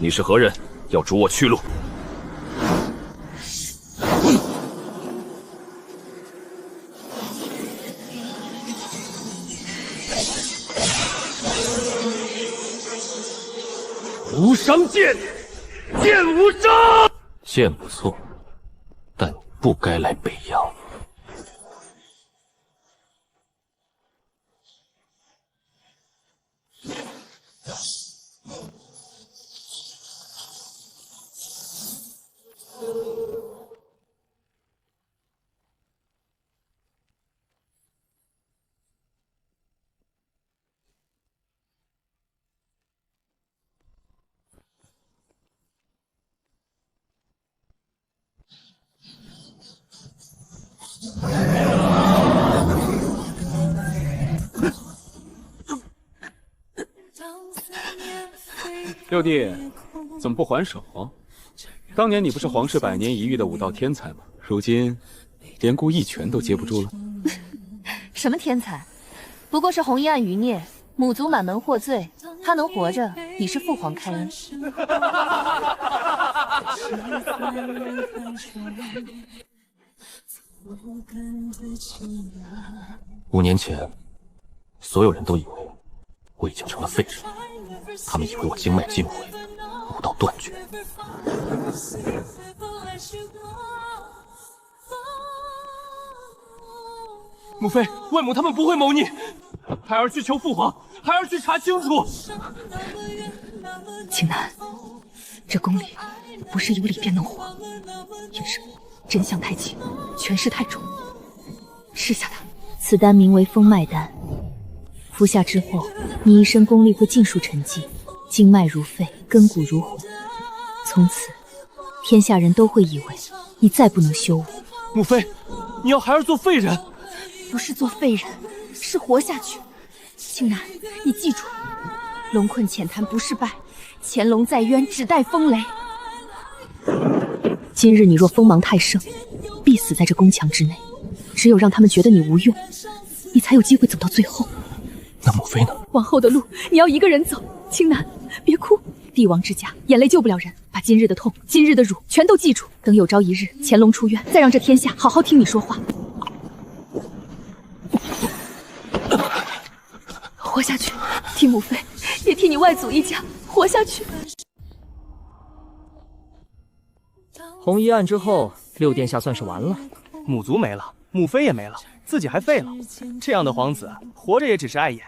你是何人？要逐我去路。无伤剑，剑无伤。剑不错，但你不该来北阳。六弟，怎么不还手？当年你不是皇室百年一遇的武道天才吗？如今连顾一拳都接不住了。什么天才？不过是红衣暗余孽，母族满门获罪，他能活着已是父皇开恩。5年前，所有人都以为我已经成了废人，他们以为我经脉尽毁，武道断绝。母妃、外母他们不会谋逆，孩儿去求父皇，孩儿去查清楚。景南，这宫里不是有理便能活，也是真相太轻，权势太重。吃下它。此丹名为风脉丹，服下之后，你一身功力会尽数沉寂，经脉如沸，根骨如火。从此，天下人都会以为你再不能修武。母妃，你要孩儿做废人？不是做废人，是活下去。景南，你记住，龙困浅潭不是败，潜龙在渊只待风雷。今日你若锋芒太盛，必死在这宫墙之内。只有让他们觉得你无用，你才有机会走到最后。那母妃呢？往后的路你要一个人走。青南，别哭，帝王之家，眼泪救不了人。把今日的痛、今日的辱全都记住，等有朝一日潜龙出渊，再让这天下好好听你说话。活下去，替母妃，也替你外祖一家活下去。红衣案之后，六殿下算是完了。母族没了，母妃也没了，自己还废了。这样的皇子，活着也只是碍眼。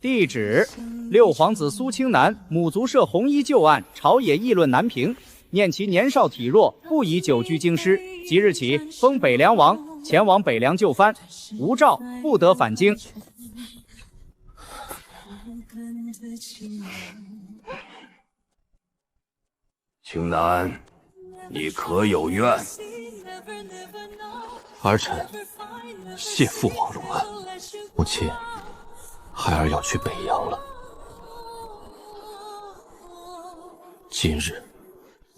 帝旨：六皇子苏青南母族涉红衣旧案，朝野议论难平，念其年少体弱，不宜久居京师。即日起封北凉王，前往北凉就藩，无诏不得返京。青南，你可有怨？儿臣谢父皇容恩。母亲，孩儿要去北阳了。今日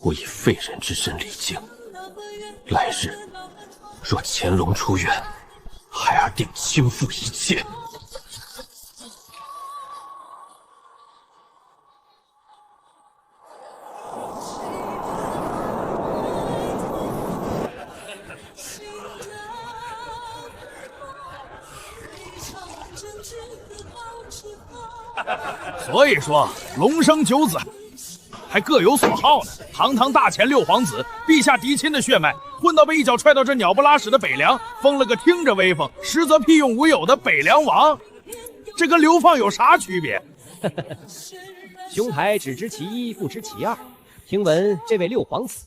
我以废人之身离京，来日若潜龙出渊，孩儿定倾覆一切。所以说，龙生九子，还各有所好呢。堂堂大前六皇子，陛下嫡亲的血脉，混到被一脚踹到这鸟不拉屎的北凉，封了个听着威风，实则屁用无有的北凉王，这跟流放有啥区别？兄台只知其一，不知其二。听闻这位六皇子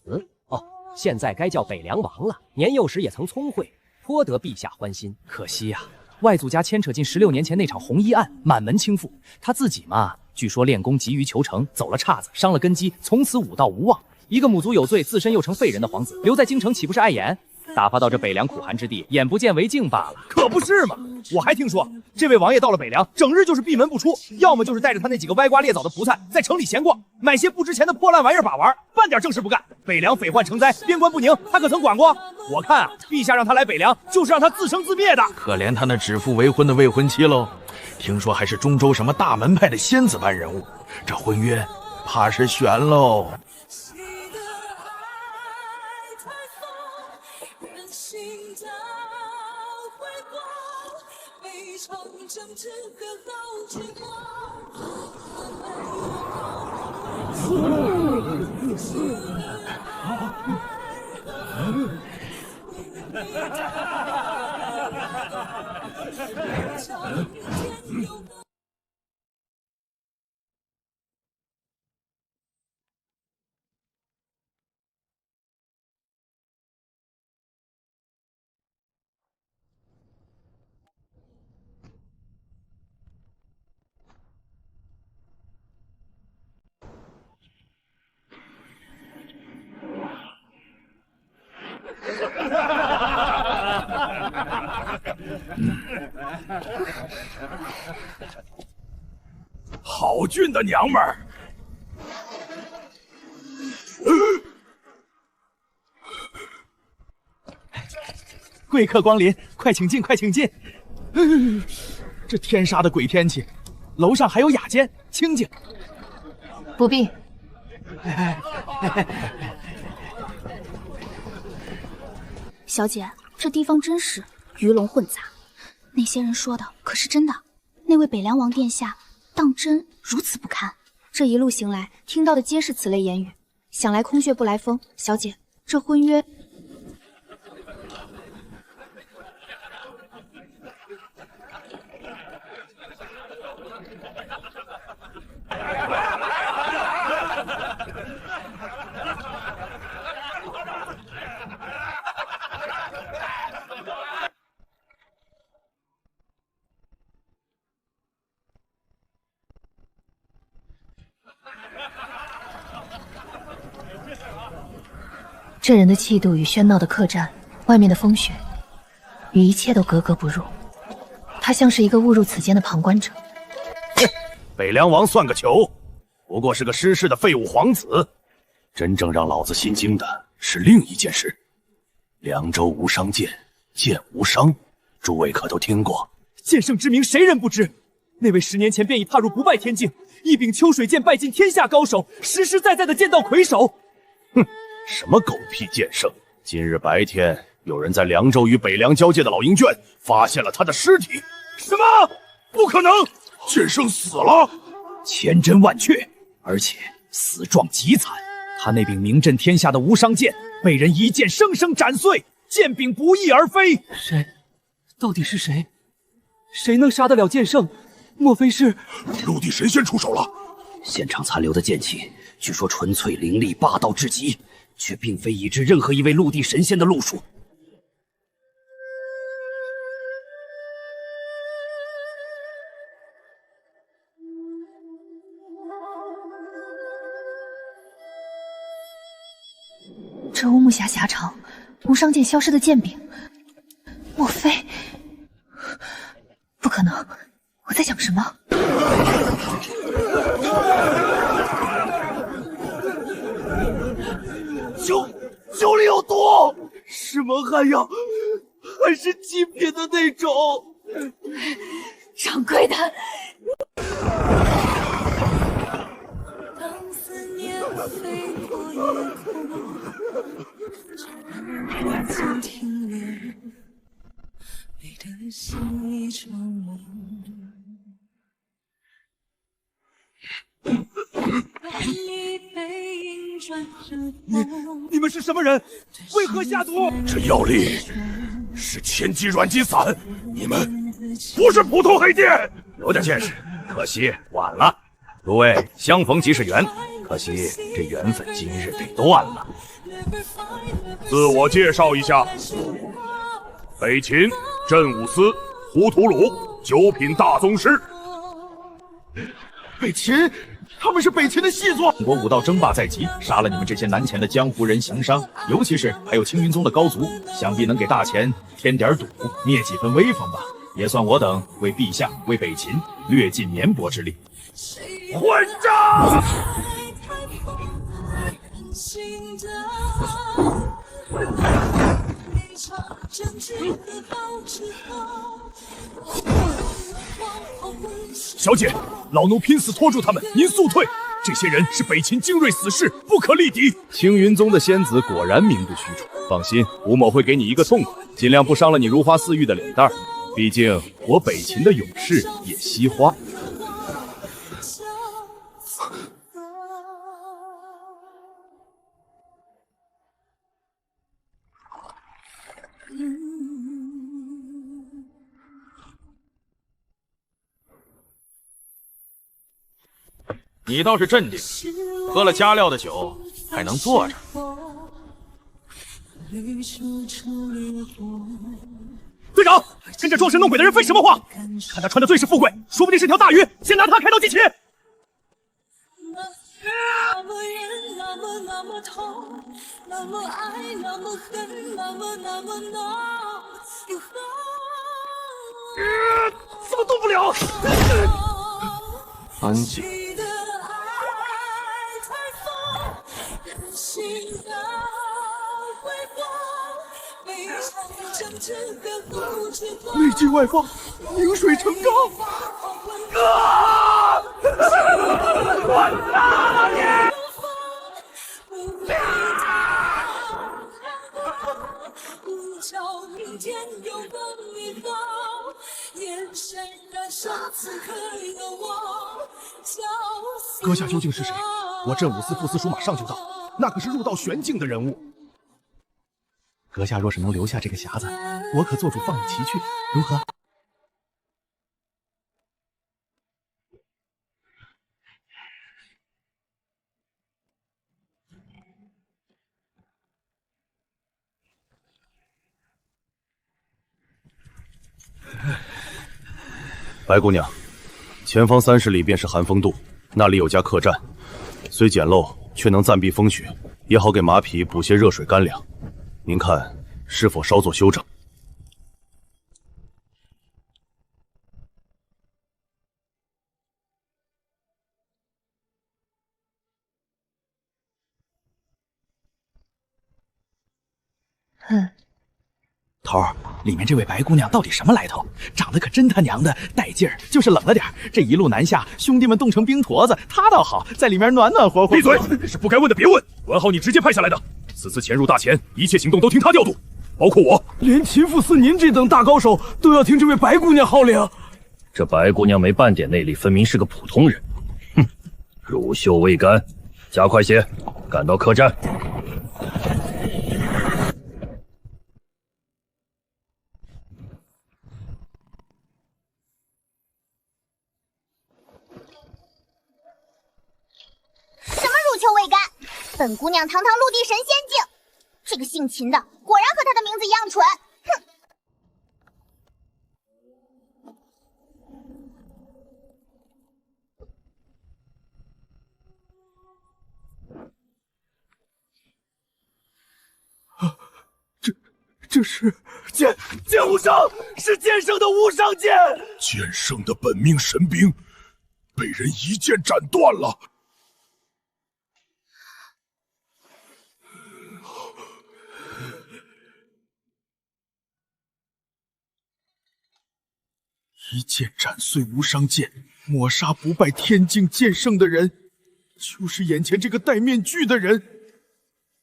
现在该叫北凉王了。年幼时也曾聪慧，颇得陛下欢心。可惜呀，外祖家牵扯进16年前那场红衣案，满门倾覆。他自己嘛，据说练功急于求成，走了岔子，伤了根基，从此武道无望。一个母族有罪，自身又成废人的皇子，留在京城岂不是碍眼？打发到这北凉苦寒之地，眼不见为净罢了。可不是嘛！我还听说，这位王爷到了北凉，整日就是闭门不出，要么就是带着他那几个歪瓜裂枣的仆菜，在城里闲逛，买些不值钱的破烂玩意儿把玩，半点正事不干。北凉匪患成灾，边关不宁，他可曾管过？我看啊，陛下让他来北凉，就是让他自生自灭的。可怜他那指腹为婚的未婚妻喽，听说还是中州什么大门派的仙子般人物，这婚约怕是悬喽。好俊的娘们儿！贵客光临，快请进，快请进。这天杀的鬼天气，楼上还有雅间，清静。不必。小姐，这地方真是鱼龙混杂。那些人说的可是真的？那位北凉王殿下当真如此不堪？这一路行来，听到的皆是此类言语，想来空穴不来风。小姐，这婚约……这人的气度与喧闹的客栈、外面的风雪，与一切都格格不入。他像是一个误入此间的旁观者。北凉王算个球，不过是个失势的废物皇子。真正让老子心惊的是另一件事：凉州无伤剑，剑无伤，诸位可都听过？剑圣之名，谁人不知？那位10年前便已踏入不败天境，一柄秋水剑败尽天下高手，实实在在的剑道魁首。哼！什么狗屁剑圣！今日白天，有人在凉州与北凉交界的老鹰圈发现了他的尸体。什么？不可能！剑圣死了！千真万确，而且死状极惨。他那柄名震天下的无伤剑，被人一剑生生斩碎，剑柄不翼而飞。谁？到底是谁？谁能杀得了剑圣？莫非是陆地神仙出手了？现场残留的剑气，据说纯粹凌厉，霸道至极。却并非已知任何一位陆地神仙的路数。这乌木峡狭长，无伤剑消失的剑柄，莫非？不可能！我在想什么？酒里有毒，是蒙汗药，还是极品的那种？掌柜的，当思念飞过夜空，静停留，你的心一场梦。你们是什么人？为何下毒？这药力是千机软筋散，你们不是普通黑店。有点见识，可惜晚了。诸位相逢即是缘，可惜这缘分今日得断了。自我介绍一下，北秦镇武司胡图鲁九品大宗师。北秦？他们是北秦的细作。中国武道争霸在即，杀了你们这些南前的江湖人行商，尤其是还有青云宗的高足，想必能给大钱添点堵，灭几分威风吧。也算我等为陛下、为北秦略尽绵薄之力。混账！小姐，老奴拼死拖住他们，您速退。这些人是北秦精锐死士，不可力敌。青云宗的仙子果然名不虚传。放心，吴某会给你一个痛快，尽量不伤了你如花似玉的脸蛋儿。毕竟我北秦的勇士也惜花。你倒是镇定，喝了加料的酒还能坐着？队长，跟着装神弄鬼的人废什么话？看他穿的最是富贵，说不定是条大鱼，先拿他开刀祭旗。那么远，那么痛，那么爱，那么恨，那么闹，怎么动不了？安静。内急外放，凝水成膏。滚蛋你！阁下究竟是谁？我镇武司副司属马上就到，那可是入道玄境的人物。阁下若是能留下这个匣子，我可做主放你骑去，如何？白姑娘，前方30里便是寒风渡，那里有家客栈，虽简陋，却能暂避风雪，也好给马匹补些热水干粮。您看是否稍作修整？头儿，里面这位白姑娘到底什么来头？长得可真他娘的带劲儿，就是冷了点。这一路南下，兄弟们冻成冰坨子，她倒好，在里面暖暖和和。闭嘴！是不该问的别问。管好你直接派下来的，此次潜入大前，一切行动都听他调度，包括我。连秦副司您这等大高手都要听这位白姑娘号令？这白姑娘没半点内力，分明是个普通人。哼，乳臭未干，加快些，赶到客栈。乳臭未干，本姑娘堂堂陆地神仙境，这个姓秦的果然和她的名字一样蠢。哼！这是剑无伤，是剑圣的无伤剑。剑圣的本命神兵被人一剑斩断了。一剑斩碎无伤剑，抹杀不败天境剑圣的人，就是眼前这个戴面具的人。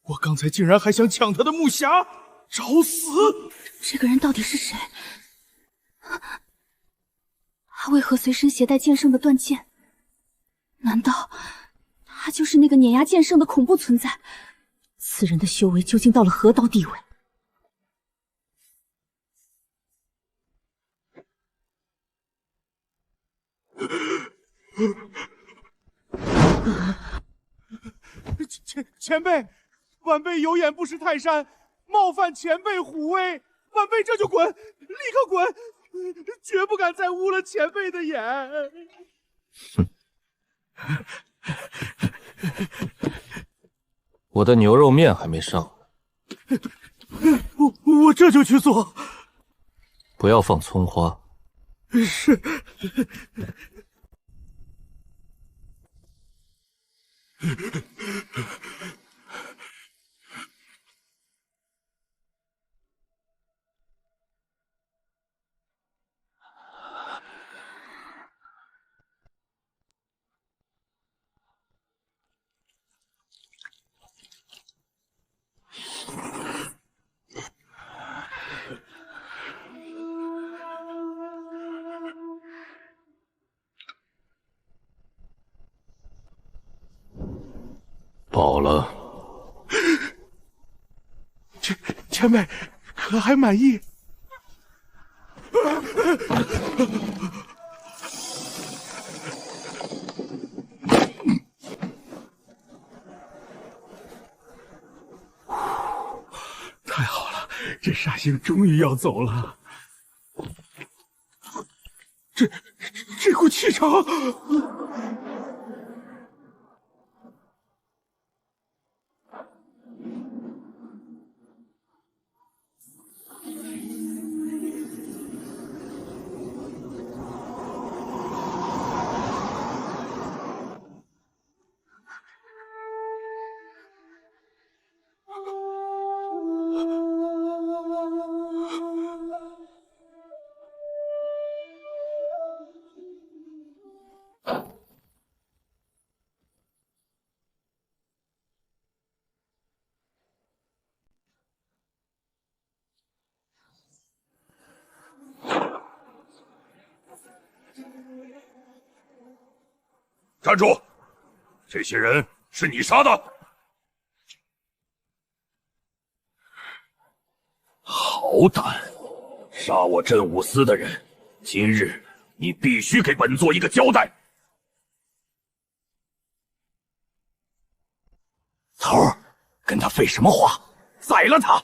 我刚才竟然还想抢他的木匣，找死！这个人到底是谁？他为何随身携带剑圣的断剑？难道他就是那个碾压剑圣的恐怖存在？此人的修为究竟到了何等地位？前辈，晚辈有眼不识泰山，冒犯前辈虎威，晚辈这就滚，立刻滚，绝不敢再污了前辈的眼。我的牛肉面还没上，我这就去做。不要放葱花。是。饱了。前辈，可还满意？太好了，这煞星终于要走了。这股气场，站住！这些人是你杀的？好胆，杀我镇武司的人，今日你必须给本座一个交代。头儿，跟他废什么话？宰了他！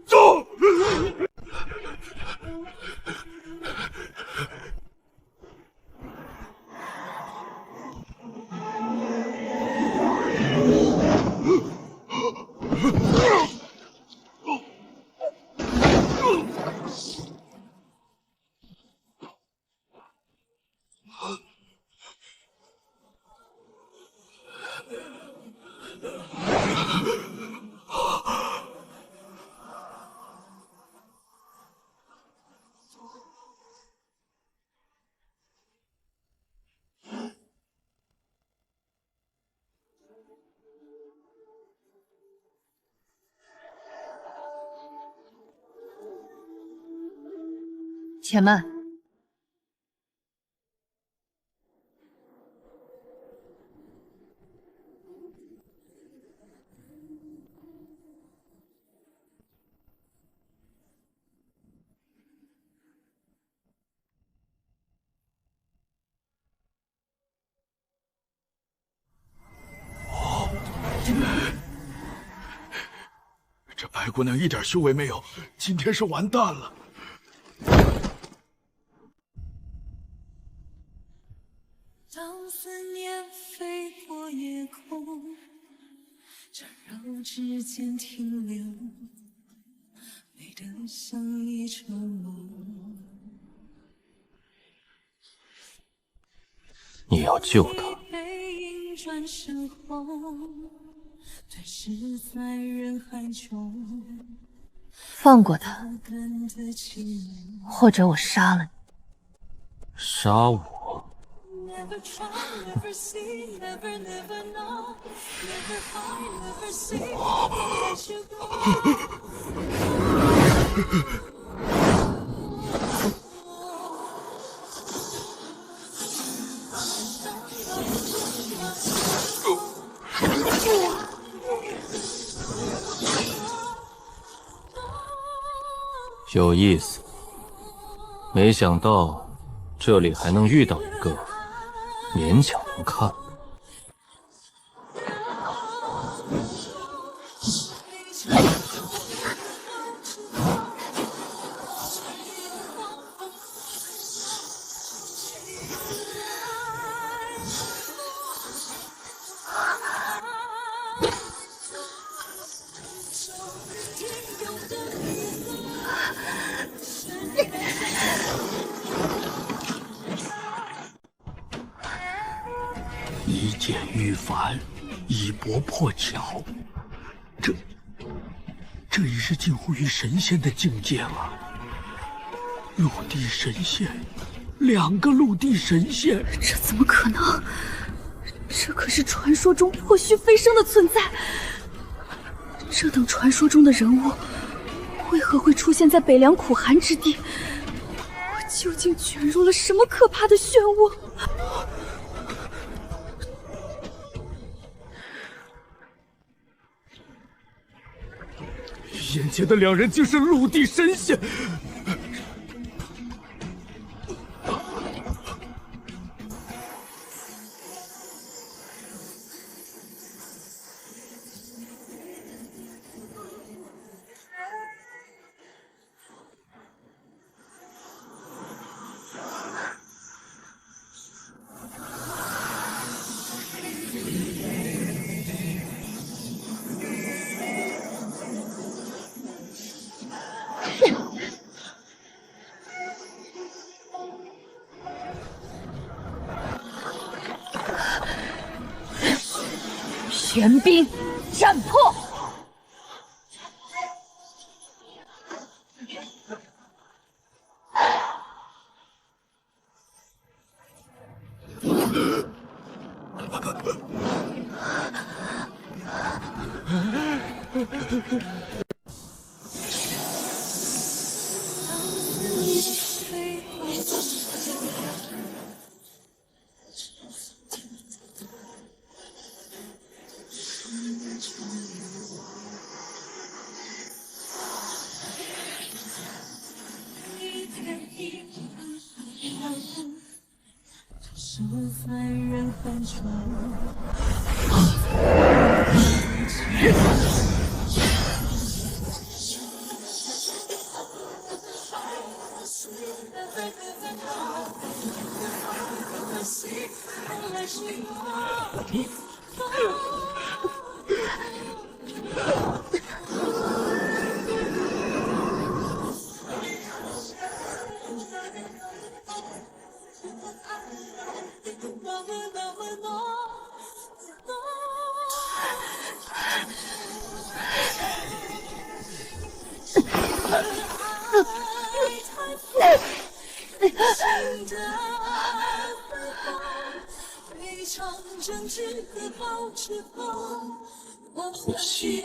走！且慢。这白姑娘一点修为没有，今天是完蛋了。当思念飞过夜空，缠绕指尖停留，美得像一场梦。你要救他。背影转身后，对视在人海中。放过他，或者我杀了你。杀我？ Never try, never see, never, never know, never find, never see, never let you go. 有意思，没想到这里还能遇到一个勉强能看。一剑御凡，一搏破晓，这已是近乎于神仙的境界了。陆地神仙，2个陆地神仙，这怎么可能？这可是传说中破虚飞升的存在。这等传说中的人物，为何会出现在北凉苦寒之地？我究竟卷入了什么可怕的漩涡？眼前的2人竟是陆地神仙！玄冰斩破！可惜，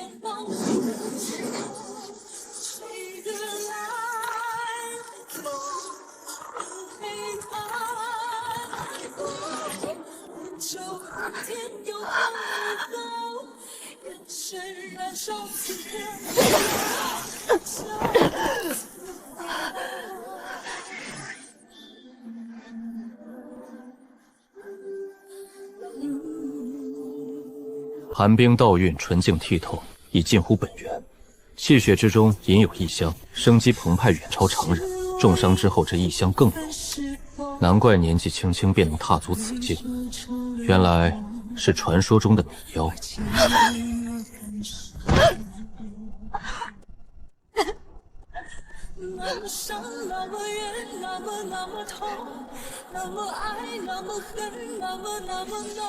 寒冰道韵纯净剔透，已近乎本源。气血之中隐有异香，生机澎湃，远超常人。重伤之后，这异香更浓。难怪年纪轻轻便能踏足此境，原来是传说中的迷妖。那么伤，那么远，那么痛，那么爱，那么恨，那么闹。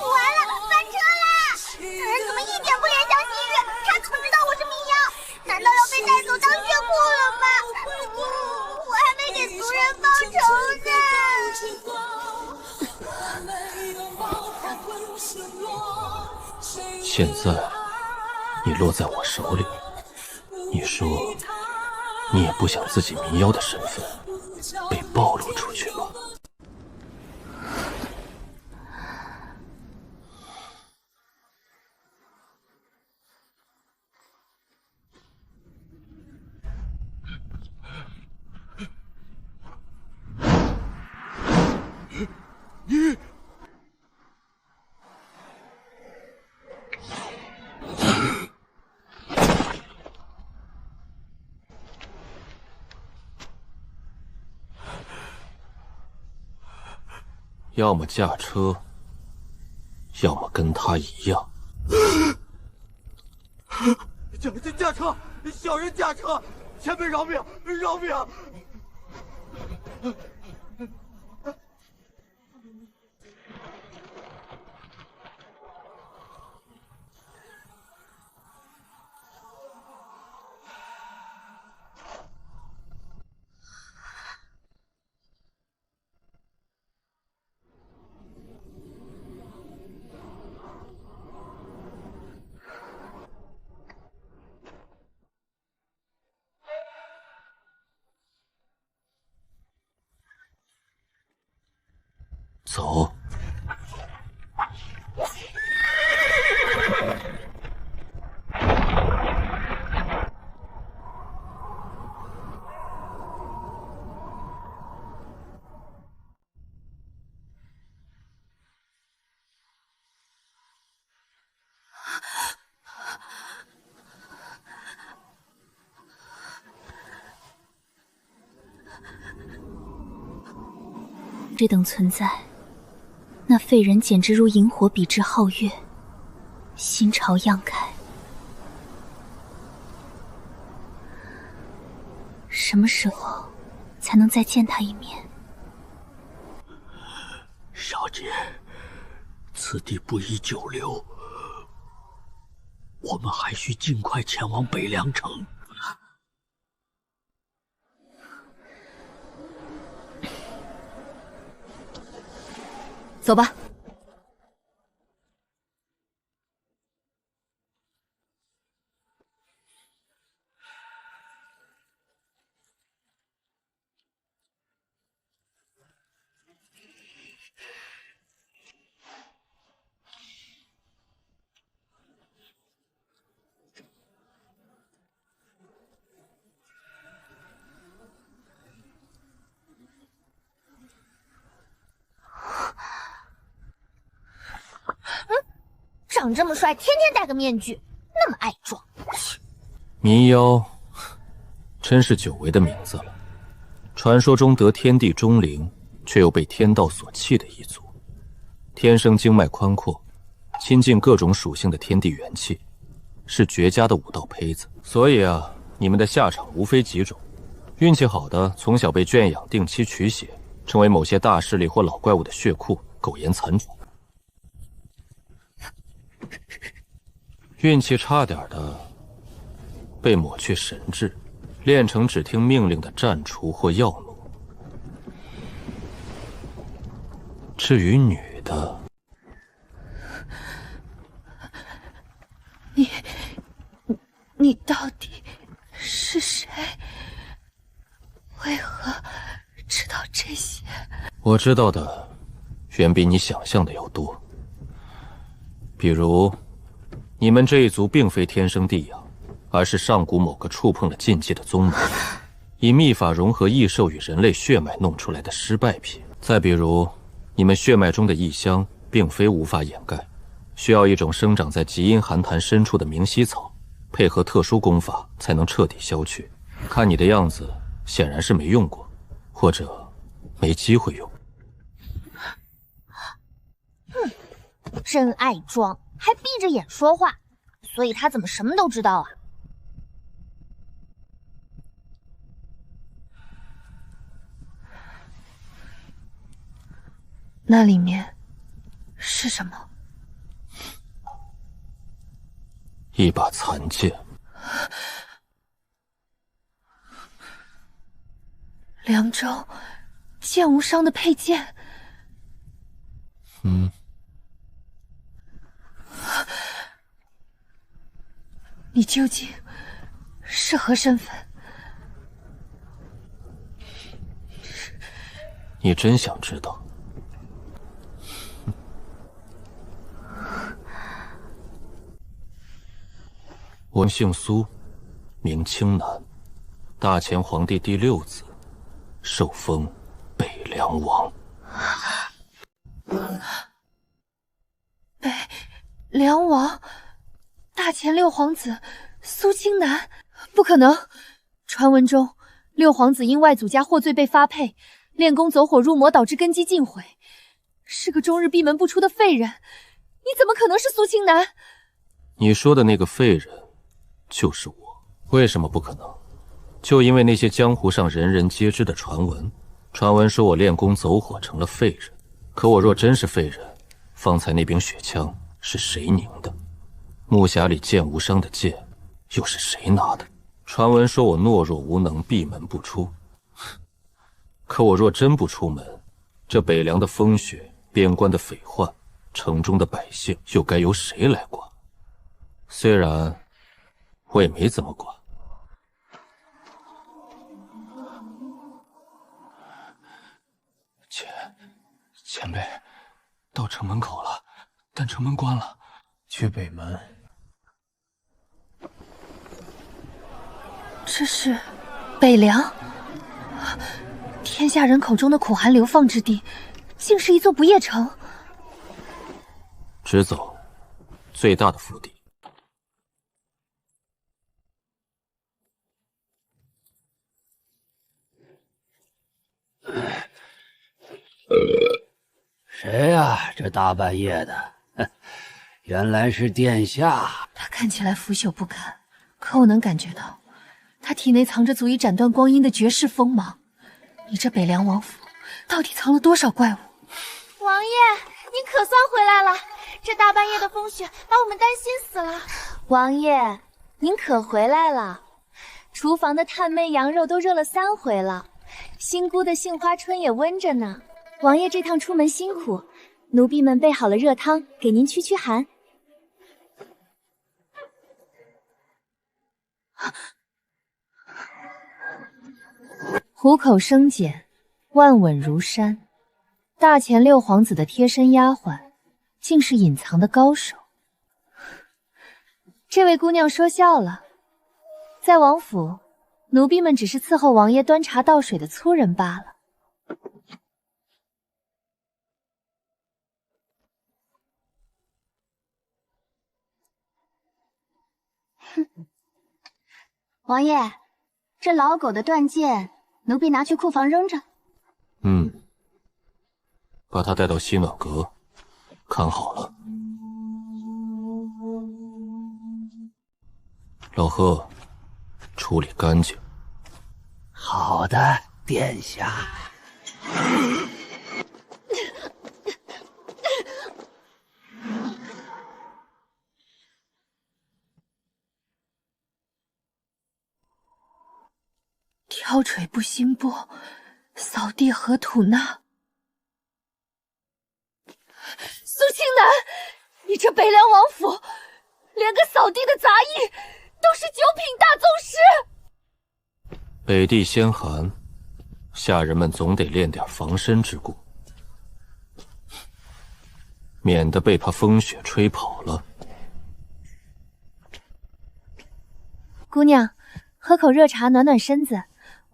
完了，翻车啦！此人怎么一点不怜香惜玉？他怎么知道我是迷妖？难道要被带走当血库了吗？我还没给族人报仇呢。现在你落在我手里，你说你也不想自己迷妖的身份被暴露出去吗？你要么驾车，要么跟他一样。驾车！小人驾车！前辈饶命！饶命！走。这等存在，那废人简直如萤火，比之皓月，心潮漾开。什么时候才能再见他一面？小姐，此地不宜久留，我们还需尽快前往北凉城。走吧。长这么帅，天天戴个面具，那么爱装。迷妖，真是久违的名字了。传说中得天地钟灵，却又被天道所弃的一族，天生经脉宽阔，亲近各种属性的天地元气，是绝佳的武道胚子。所以啊，你们的下场无非几种：运气好的，从小被圈养，定期取血，成为某些大势力或老怪物的血库，苟延残喘。运气差点的，被抹去神智，练成只听命令的战厨或药奴。至于女的，你到底是谁？为何知道这些？我知道的远比你想象的要多。比如，你们这一族并非天生地养，而是上古某个触碰了禁忌的宗门，以秘法融合异兽与人类血脉弄出来的失败品。再比如，你们血脉中的异香并非无法掩盖，需要一种生长在极阴寒潭深处的明犀草，配合特殊功法才能彻底消去。看你的样子，显然是没用过，或者没机会用。真爱装，还闭着眼说话，所以他怎么什么都知道啊？那里面是什么？一把残剑。凉州剑无伤的佩剑。你究竟是何身份？你真想知道？我姓苏，名青南，大前皇帝第6子，受封北凉王。北凉王，大前六皇子苏青南？不可能！传闻中，六皇子因外祖家获罪被发配，练功走火入魔，导致根基尽毁，是个终日闭门不出的废人。你怎么可能是苏青南？你说的那个废人，就是我。为什么不可能？就因为那些江湖上人人皆知的传闻，传闻说我练功走火成了废人。可我若真是废人，方才那柄血枪是谁拧的？木匣里剑无伤的剑，又是谁拿的？传闻说我懦弱无能，闭门不出。可我若真不出门，这北凉的风雪，边关的匪患，城中的百姓，又该由谁来管？虽然我也没怎么管。前辈，到城门口了，但城门关了。去北门。这是北凉，天下人口中的苦寒流放之地，竟是一座不夜城。直走，最大的腹地。谁呀？这大半夜的，原来是殿下。他看起来腐朽不堪，可我能感觉到，他体内藏着足以斩断光阴的绝世锋芒。你这北凉王府到底藏了多少怪物？王爷，您可算回来了！这大半夜的风雪把我们担心死了。王爷，您可回来了？厨房的炭煨羊肉都热了3回了，新菇的杏花春也温着呢。王爷这趟出门辛苦，奴婢们备好了热汤，给您驱驱寒。虎口生茧，万稳如山。大前六皇子的贴身丫鬟，竟是隐藏的高手。这位姑娘说笑了，在王府，奴婢们只是伺候王爷端茶倒水的粗人罢了。王爷，这老狗的断剑，奴婢拿去库房扔着。把他带到西暖阁，看好了。老贺，处理干净。好的，殿下。挑锤不兴波，扫地何吐纳。苏青南，你这北凉王府，连个扫地的杂役都是9品大宗师。北地鲜寒，下人们总得练点防身之故，免得被他风雪吹跑了。姑娘，喝口热茶暖暖身子。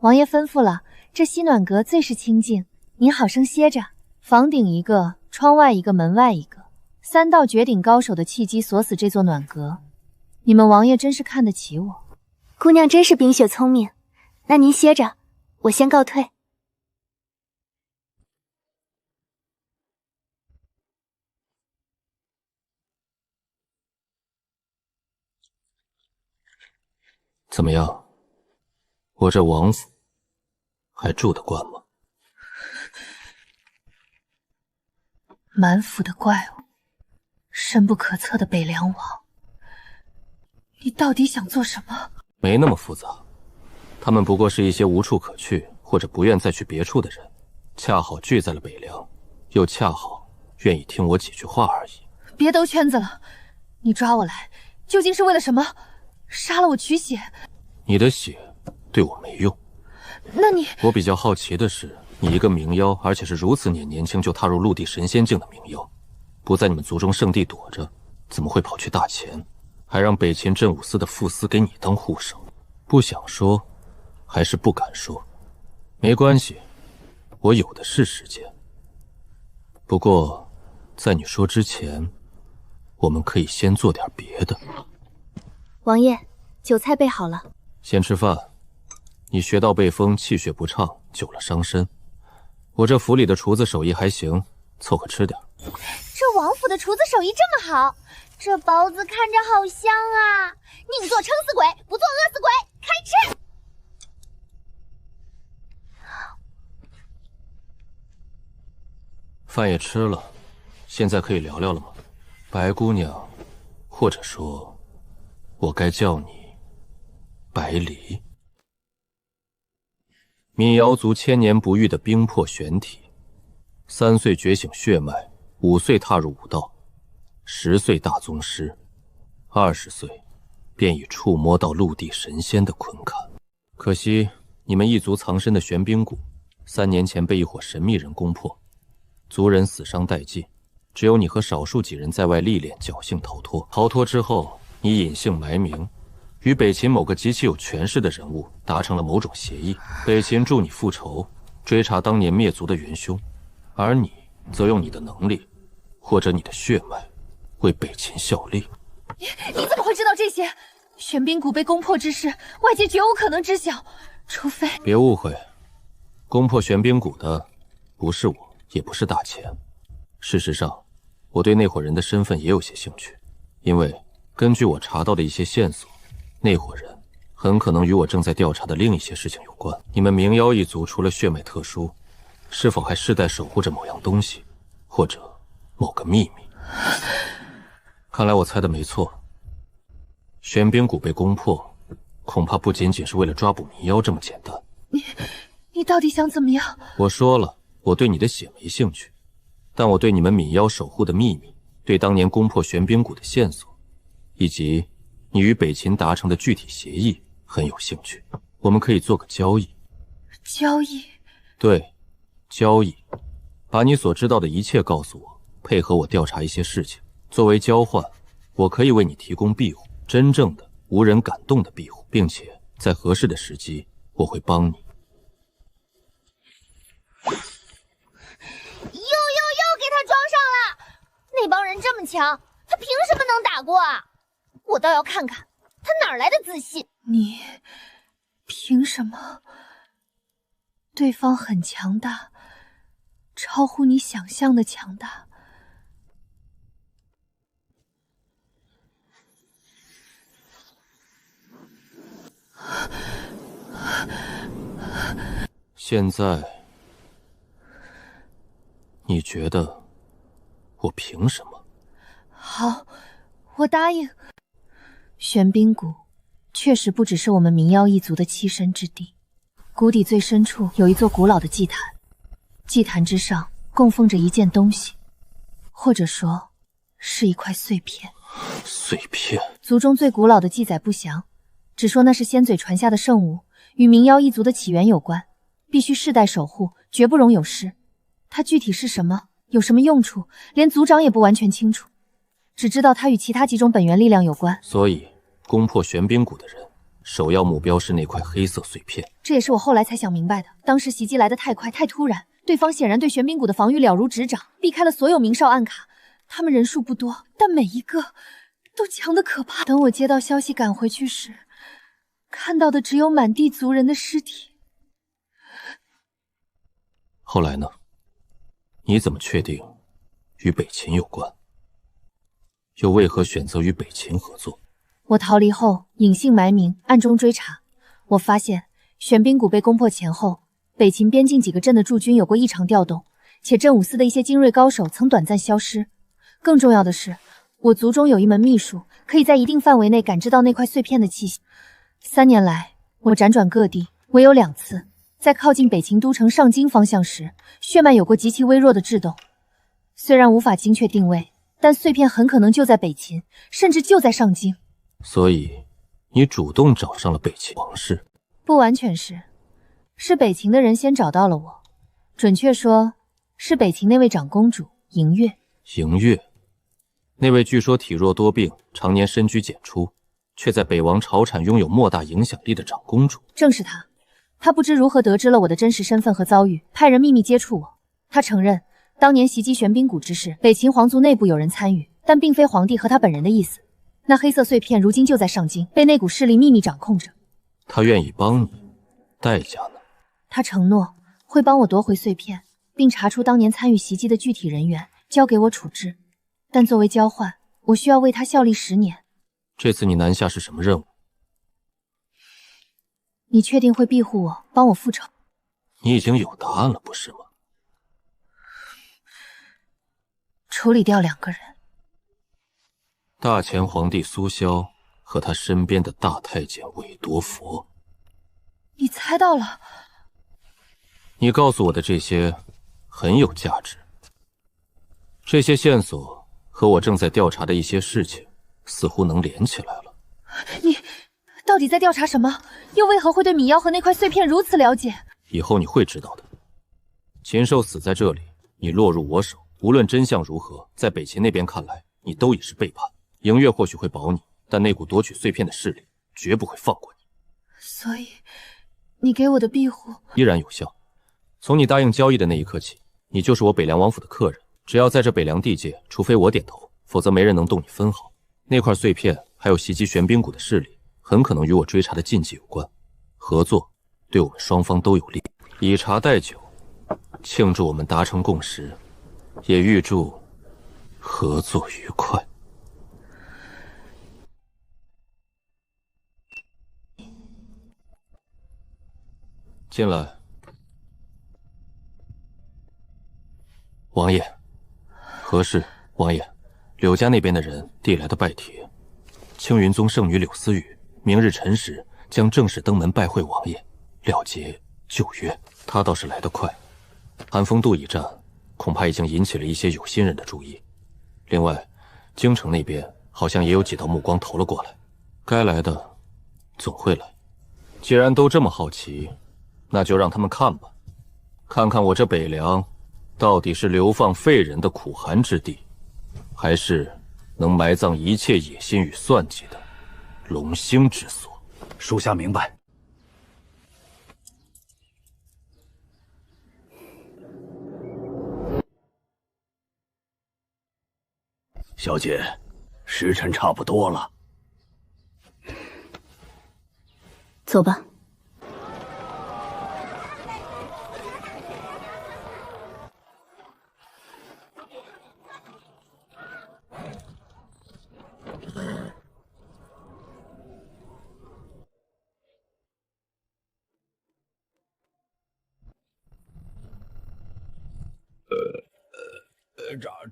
王爷吩咐了，这西暖阁最是清静，您好生歇着。房顶一个，窗外一个，门外一个，3道绝顶高手的契机锁死这座暖阁。你们王爷真是看得起我。姑娘真是冰雪聪明，那您歇着，我先告退。怎么样？我这王府还住得惯吗？满府的怪物，深不可测的北凉王，你到底想做什么？没那么复杂，他们不过是一些无处可去或者不愿再去别处的人，恰好聚在了北凉，又恰好愿意听我几句话而已。别兜圈子了，你抓我来究竟是为了什么？杀了我取血？你的血对我没用。那你……我比较好奇的是，你一个冥妖，而且是如此年轻就踏入陆地神仙境的冥妖，不在你们族中圣地躲着，怎么会跑去大前，还让北秦镇武司的副司给你当护手？不想说，还是不敢说？没关系，我有的是时间。不过，在你说之前，我们可以先做点别的。王爷，酒菜备好了。先吃饭。你穴道被封，气血不畅，久了伤身。我这府里的厨子手艺还行，凑合吃点。这王府的厨子手艺这么好，这包子看着好香啊！宁做撑死鬼，不做饿死鬼。开吃！饭也吃了，现在可以聊聊了吗？白姑娘，或者说，我该叫你白离。民瑶族千年不遇的冰魄玄体，3岁觉醒血脉，5岁踏入武道，10岁大宗师，20岁便已触摸到陆地神仙的昆坎。可惜你们一族藏身的玄冰谷，3年前被一伙神秘人攻破，族人死伤殆尽，只有你和少数几人在外历练，侥幸逃脱。逃脱之后，你隐姓埋名，与北秦某个极其有权势的人物达成了某种协议。北秦助你复仇，追查当年灭族的元凶，而你则用你的能力或者你的血脉为北秦效力。你怎么会知道这些？玄冰谷被攻破之事，外界绝无可能知晓，除非……别误会，攻破玄冰谷的不是我，也不是大钱。事实上，我对那伙人的身份也有些兴趣，因为根据我查到的一些线索，那伙人很可能与我正在调查的另一些事情有关。你们明妖一族除了血脉特殊，是否还世代守护着某样东西，或者某个秘密？看来我猜的没错，玄冰谷被攻破，恐怕不仅仅是为了抓捕迷妖这么简单。你到底想怎么样？我说了，我对你的血没兴趣，但我对你们泯妖守护的秘密，对当年攻破玄冰谷的线索，以及你与北秦达成的具体协议很有兴趣。我们可以做个交易。交易？对，交易。把你所知道的一切告诉我，配合我调查一些事情。作为交换，我可以为你提供庇护，真正的无人敢动的庇护，并且在合适的时机，我会帮你。又给他装上了！那帮人这么强，他凭什么能打过啊？我倒要看看他哪来的自信。你凭什么？对方很强大，超乎你想象的强大。现在，你觉得我凭什么？好，我答应。玄冰谷确实不只是我们民妖一族的栖身之地，谷底最深处有一座古老的祭坛，祭坛之上供奉着一件东西，或者说是一块碎片。碎片？族中最古老的记载不详，只说那是仙嘴传下的圣物，与民妖一族的起源有关，必须世代守护，绝不容有失。它具体是什么，有什么用处，连族长也不完全清楚，只知道它与其他几种本源力量有关。所以，攻破玄冰谷的人，首要目标是那块黑色碎片。这也是我后来才想明白的。当时袭击来得太快太突然，对方显然对玄冰谷的防御了如指掌，避开了所有明哨暗卡。他们人数不多，但每一个都强得可怕。等我接到消息赶回去时，看到的只有满地族人的尸体。后来呢？你怎么确定与北秦有关？又为何选择与北秦合作？我逃离后隐姓埋名，暗中追查。我发现玄冰谷被攻破前后，北秦边境几个镇的驻军有过异常调动，且镇武司的一些精锐高手曾短暂消失。更重要的是，我族中有一门秘术，可以在一定范围内感知到那块碎片的气息。3年来，我辗转各地，唯有2次在靠近北秦都城上京方向时，血脉有过极其微弱的制动。虽然无法精确定位，但碎片很可能就在北秦，甚至就在上京。所以，你主动找上了北秦王室？不完全是，是北秦的人先找到了我，准确说，是北秦那位长公主莹月。莹月，那位据说体弱多病，常年深居简出，却在北王朝产拥有莫大影响力的长公主。正是她。她不知如何得知了我的真实身份和遭遇，派人秘密接触我。她承认，当年袭击玄冰谷之事，北秦皇族内部有人参与，但并非皇帝和他本人的意思。那黑色碎片如今就在上京，被那股势力秘密掌控着。他愿意帮你，代价呢？他承诺会帮我夺回碎片，并查出当年参与袭击的具体人员，交给我处置。但作为交换，我需要为他效力10年。这次你南下是什么任务？你确定会庇护我，帮我复仇？你已经有答案了，不是吗？处理掉2个人。大前皇帝苏萧和他身边的大太监韦多佛。你猜到了？你告诉我的这些很有价值。这些线索和我正在调查的一些事情似乎能连起来了。你到底在调查什么？又为何会对米妖和那块碎片如此了解？以后你会知道的。禽兽死在这里，你落入我手，无论真相如何，在北秦那边看来，你都已是背叛。莹月或许会保你，但那股夺取碎片的势力绝不会放过你。所以，你给我的庇护依然有效。从你答应交易的那一刻起，你就是我北凉王府的客人。只要在这北凉地界，除非我点头，否则没人能动你分毫。那块碎片还有袭击玄冰谷的势力，很可能与我追查的禁忌有关。合作对我们双方都有利。以茶代酒，庆祝我们达成共识，也预祝合作愉快。进来。王爷，何事？王爷，柳家那边的人递来的拜帖，青云宗圣女柳思雨明日辰时将正式登门拜会王爷，了结旧约。他倒是来得快。寒风渡一战，恐怕已经引起了一些有心人的注意。另外，京城那边好像也有几道目光投了过来，该来的总会来。既然都这么好奇，那就让他们看吧，看看我这北凉到底是流放废人的苦寒之地，还是能埋葬一切野心与算计的龙兴之所。属下明白。小姐，时辰差不多了，走吧。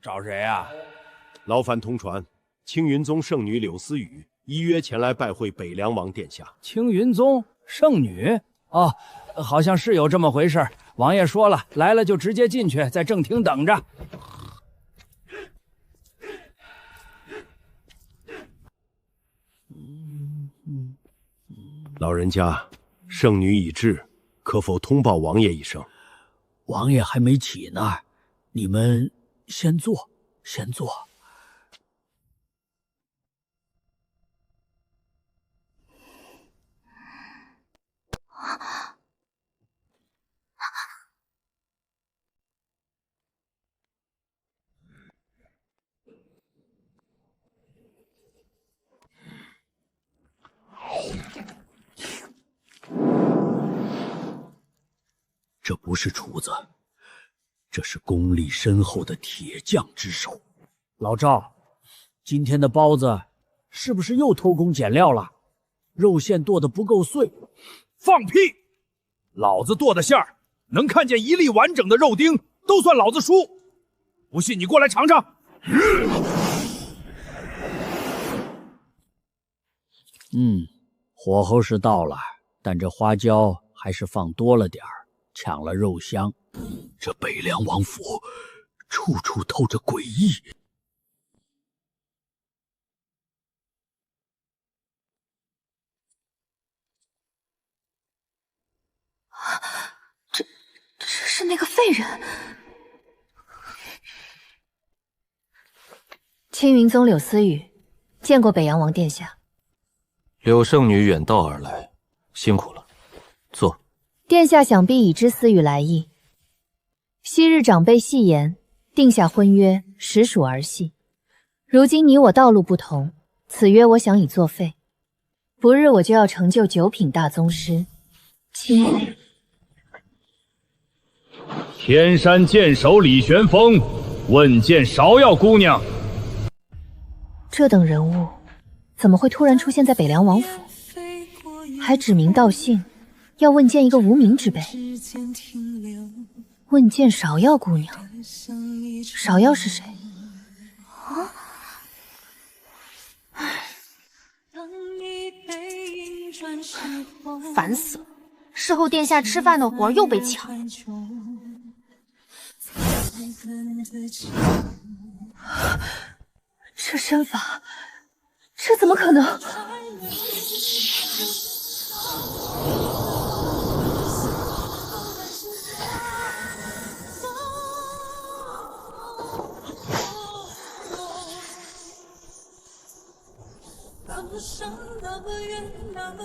找谁啊？劳烦通传，青云宗圣女柳思雨依约前来拜会北凉王殿下。青云宗圣女？哦，好像是有这么回事。王爷说了，来了就直接进去，在正厅等着。老人家，圣女已至，可否通报王爷一声？王爷还没起呢，你们先坐，先坐。这不是厨子，这是功力深厚的铁匠之手。老赵，今天的包子是不是又偷工减料了？肉馅剁得不够碎。放屁！老子剁的馅儿，能看见一粒完整的肉丁，都算老子输。不信你过来尝尝。火候是到了，但这花椒还是放多了点儿，抢了肉香。这北凉王府处处透着诡异。这是那个废人。青云宗柳思雨，见过北阳王殿下。柳圣女远道而来，辛苦了，坐。殿下想必已知思雨来意。昔日长辈戏言，定下婚约，实属儿戏。如今你我道路不同，此约我想已作废。不日我就要成就9品大宗师。请天山剑手李玄风，问见芍药姑娘。这等人物，怎么会突然出现在北凉王府？还指名道姓，要问见一个无名之辈。问见芍药姑娘，芍药是谁？啊！烦死了！侍候殿下吃饭的活又被抢。这身法，这怎么可能？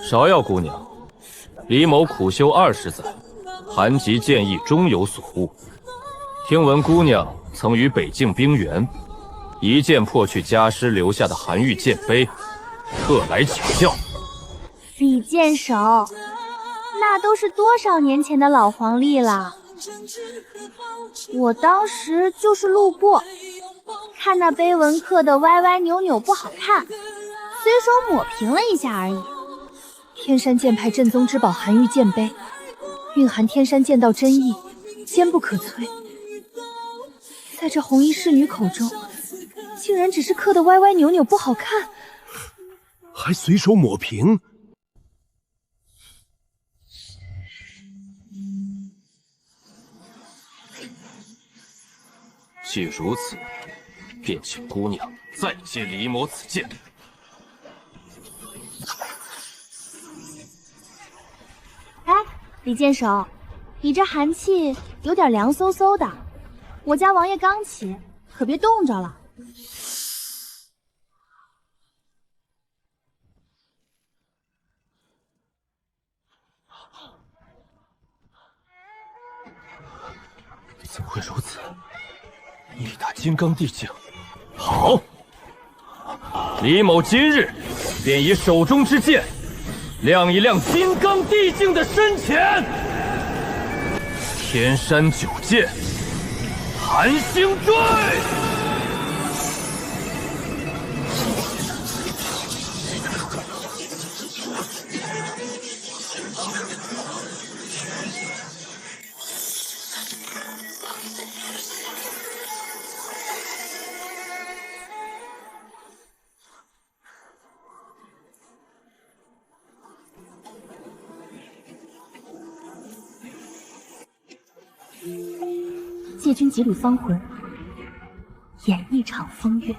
芍药姑娘，李某苦修20载，寒疾剑意终有所悟。听闻姑娘曾于北境冰原一剑破去家师留下的寒玉剑碑，特来请教。李剑手，那都是多少年前的老黄历了。我当时就是路过，看那碑文刻得歪歪扭扭不好看，随手抹平了一下而已。天山剑派镇宗之宝寒玉剑碑，蕴含天山剑道真意，坚不可摧。在这红衣侍女口中，竟然只是刻得歪歪扭扭不好看，还随手抹平。既如此，便请姑娘再借李某此剑。哎，李剑手，你这寒气有点凉飕飕的，我家王爷刚起，可别冻着了。怎么会如此？力达金刚地境。好，李某今日便以手中之剑亮一亮金刚地境的深浅。天山九剑，寒星坠。借君几缕芳魂，演一场风月。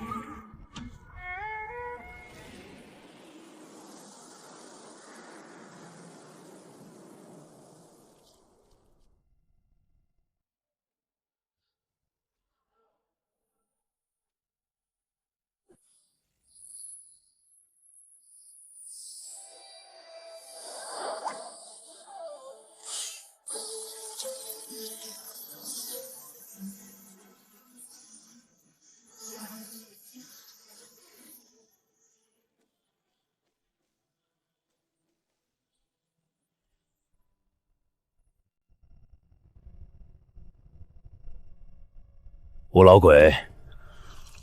吴老鬼，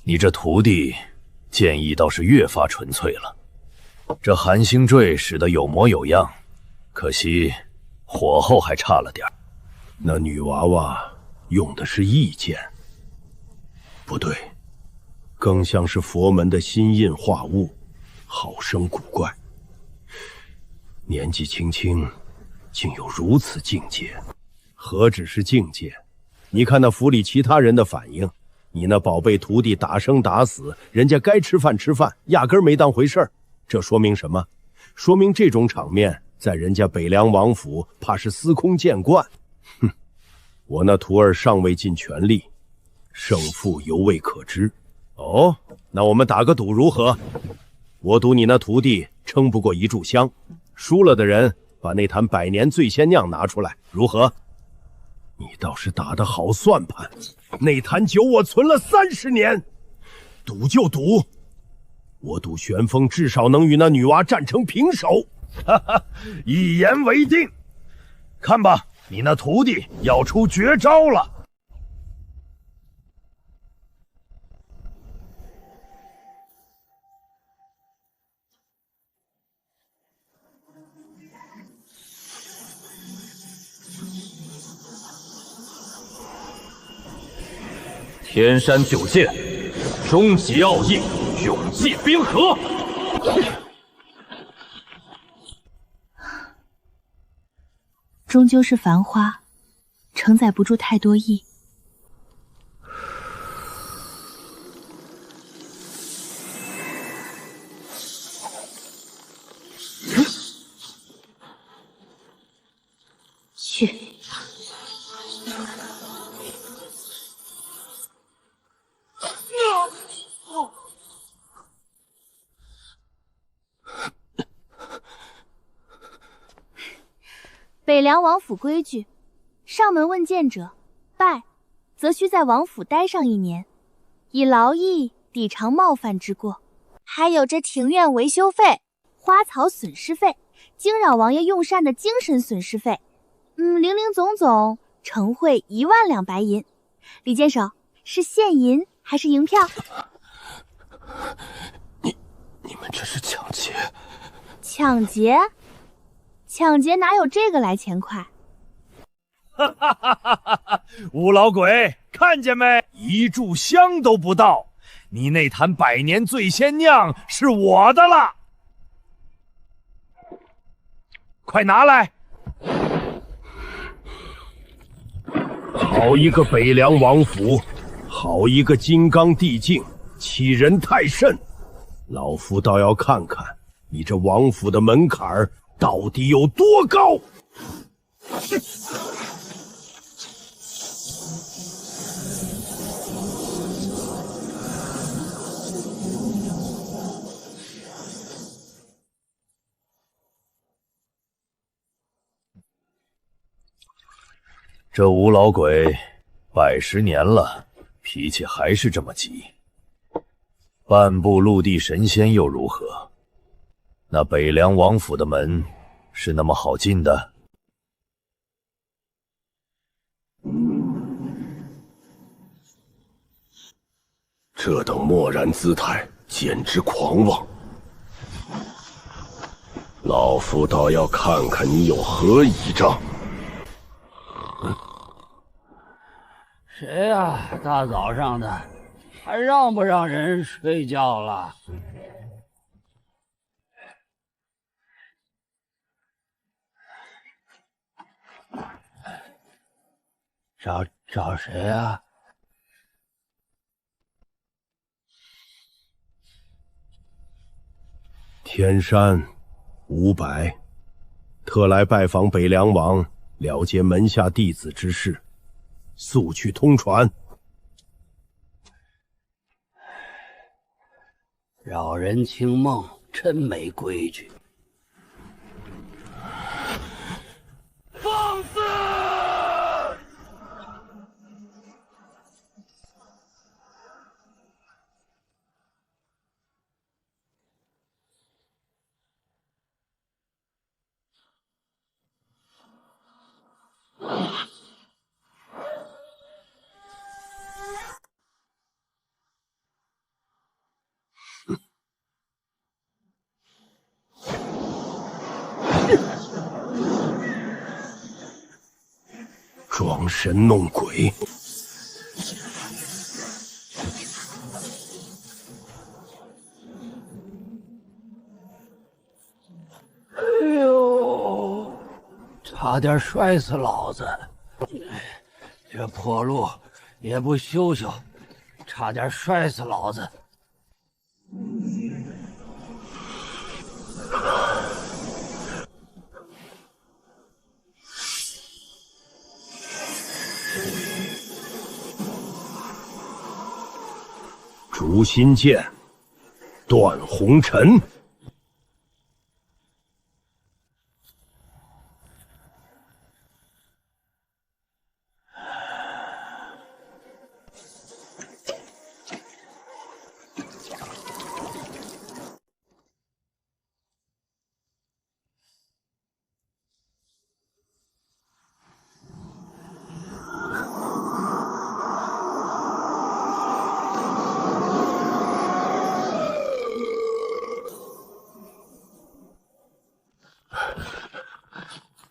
你这徒弟剑意倒是越发纯粹了。这寒星坠使得有模有样，可惜火候还差了点。那女娃娃用的是异剑，不对，更像是佛门的心印化物，好生古怪。年纪轻轻，竟有如此境界，何止是境界？你看那府里其他人的反应，你那宝贝徒弟打生打死，人家该吃饭吃饭，压根没当回事儿。这说明什么？说明这种场面在人家北凉王府怕是司空见惯。哼，我那徒儿尚未尽全力，胜负犹未可知。哦，那我们打个赌如何？我赌你那徒弟撑不过一炷香，输了的人把那坛百年醉仙酿拿出来，如何？你倒是打得好算盘，那坛酒我存了30年，赌就赌，我赌玄风至少能与那女娃战成平手。哈哈，一言为定。看吧，你那徒弟要出绝招了。天山九剑，终极奥义，永继冰河。终究是繁花，承载不住太多意。去。北凉王府规矩，上门问见者，拜，则需在王府待上1年，以劳役抵偿冒犯之过。还有这庭院维修费、花草损失费、惊扰王爷用膳的精神损失费，零零总总，呈会1万两白银。李监守，是现银还是银票？你们这是抢劫！抢劫？抢劫哪有这个来钱快？哈哈哈哈哈！吴老鬼，看见没？一炷香都不到，你那坛百年醉仙酿是我的了，快拿来！好一个北凉王府，好一个金刚地境，欺人太甚！老夫倒要看看你这王府的门槛儿到底有多高！这吴老鬼拜10年了，脾气还是这么急。半步陆地神仙又如何？那北凉王府的门是那么好进的？这等漠然姿态，简直狂妄！老夫倒要看看你有何倚仗！谁呀？大早上的，还让不让人睡觉了？找谁呀？天山伍佰，特来拜访北凉王，了解门下弟子之事，速去通传。扰人清梦，真没规矩。放肆！装神弄鬼！哎呦，差点摔死老子！这破路也不修修，差点摔死老子！诛心剑，断红尘。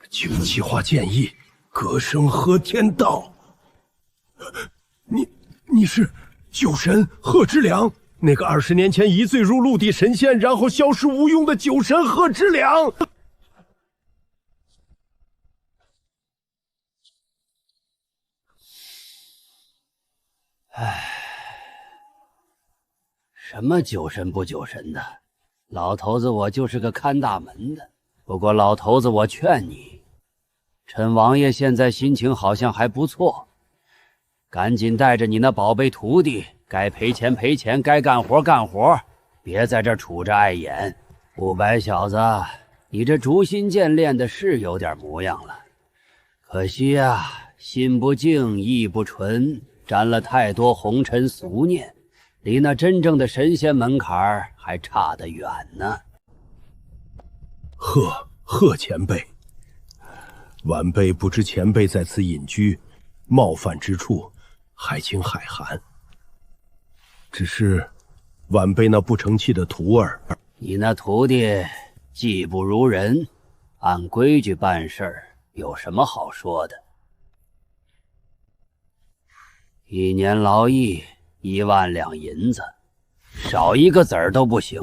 请计划建议，歌声和天道。你你是酒神贺知良，那个20年前一醉入陆地神仙，然后消失无踪的酒神贺知良。唉，什么酒神不酒神的，老头子我就是个看大门的。不过老头子，我劝你，趁王爷现在心情好像还不错，赶紧带着你那宝贝徒弟，该赔钱赔钱，该干活干活，别在这杵着碍眼。不白小子，你这竹心剑练的是有点模样了，可惜呀，心不静，意不纯，沾了太多红尘俗念，离那真正的神仙门槛还差得远呢。贺前辈，晚辈不知前辈在此隐居，冒犯之处，还请海涵。只是晚辈那不成器的徒儿，你那徒弟技不如人，按规矩办事儿，有什么好说的？1年劳役1万两银子，少一个子儿都不行。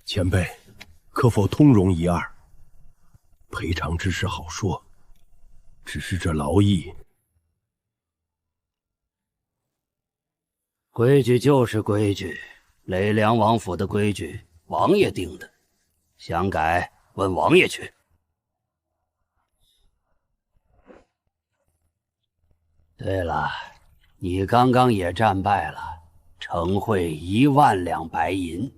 前辈可否通融一二？赔偿之事好说，只是这劳役，规矩就是规矩，雷梁王府的规矩，王爷定的，想改问王爷去。对了，你刚刚也战败了，承贿1万两白银。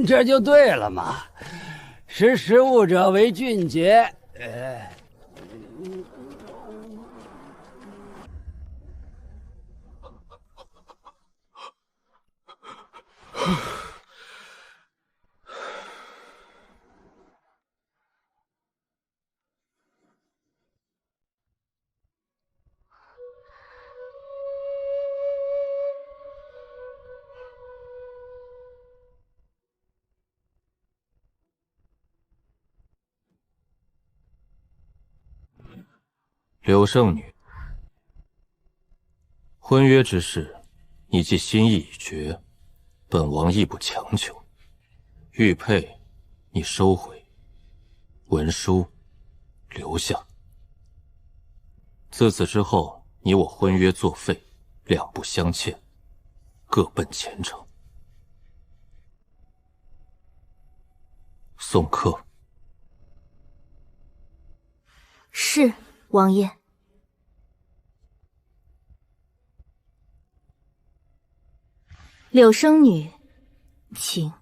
这就对了嘛，识时务者为俊杰。柳圣女，婚约之事，你既心意已决，本王亦不强求。玉佩，你收回；文书，留下。自此之后，你我婚约作废，两不相欠，各奔前程。送客。是。王爷，柳生女，请。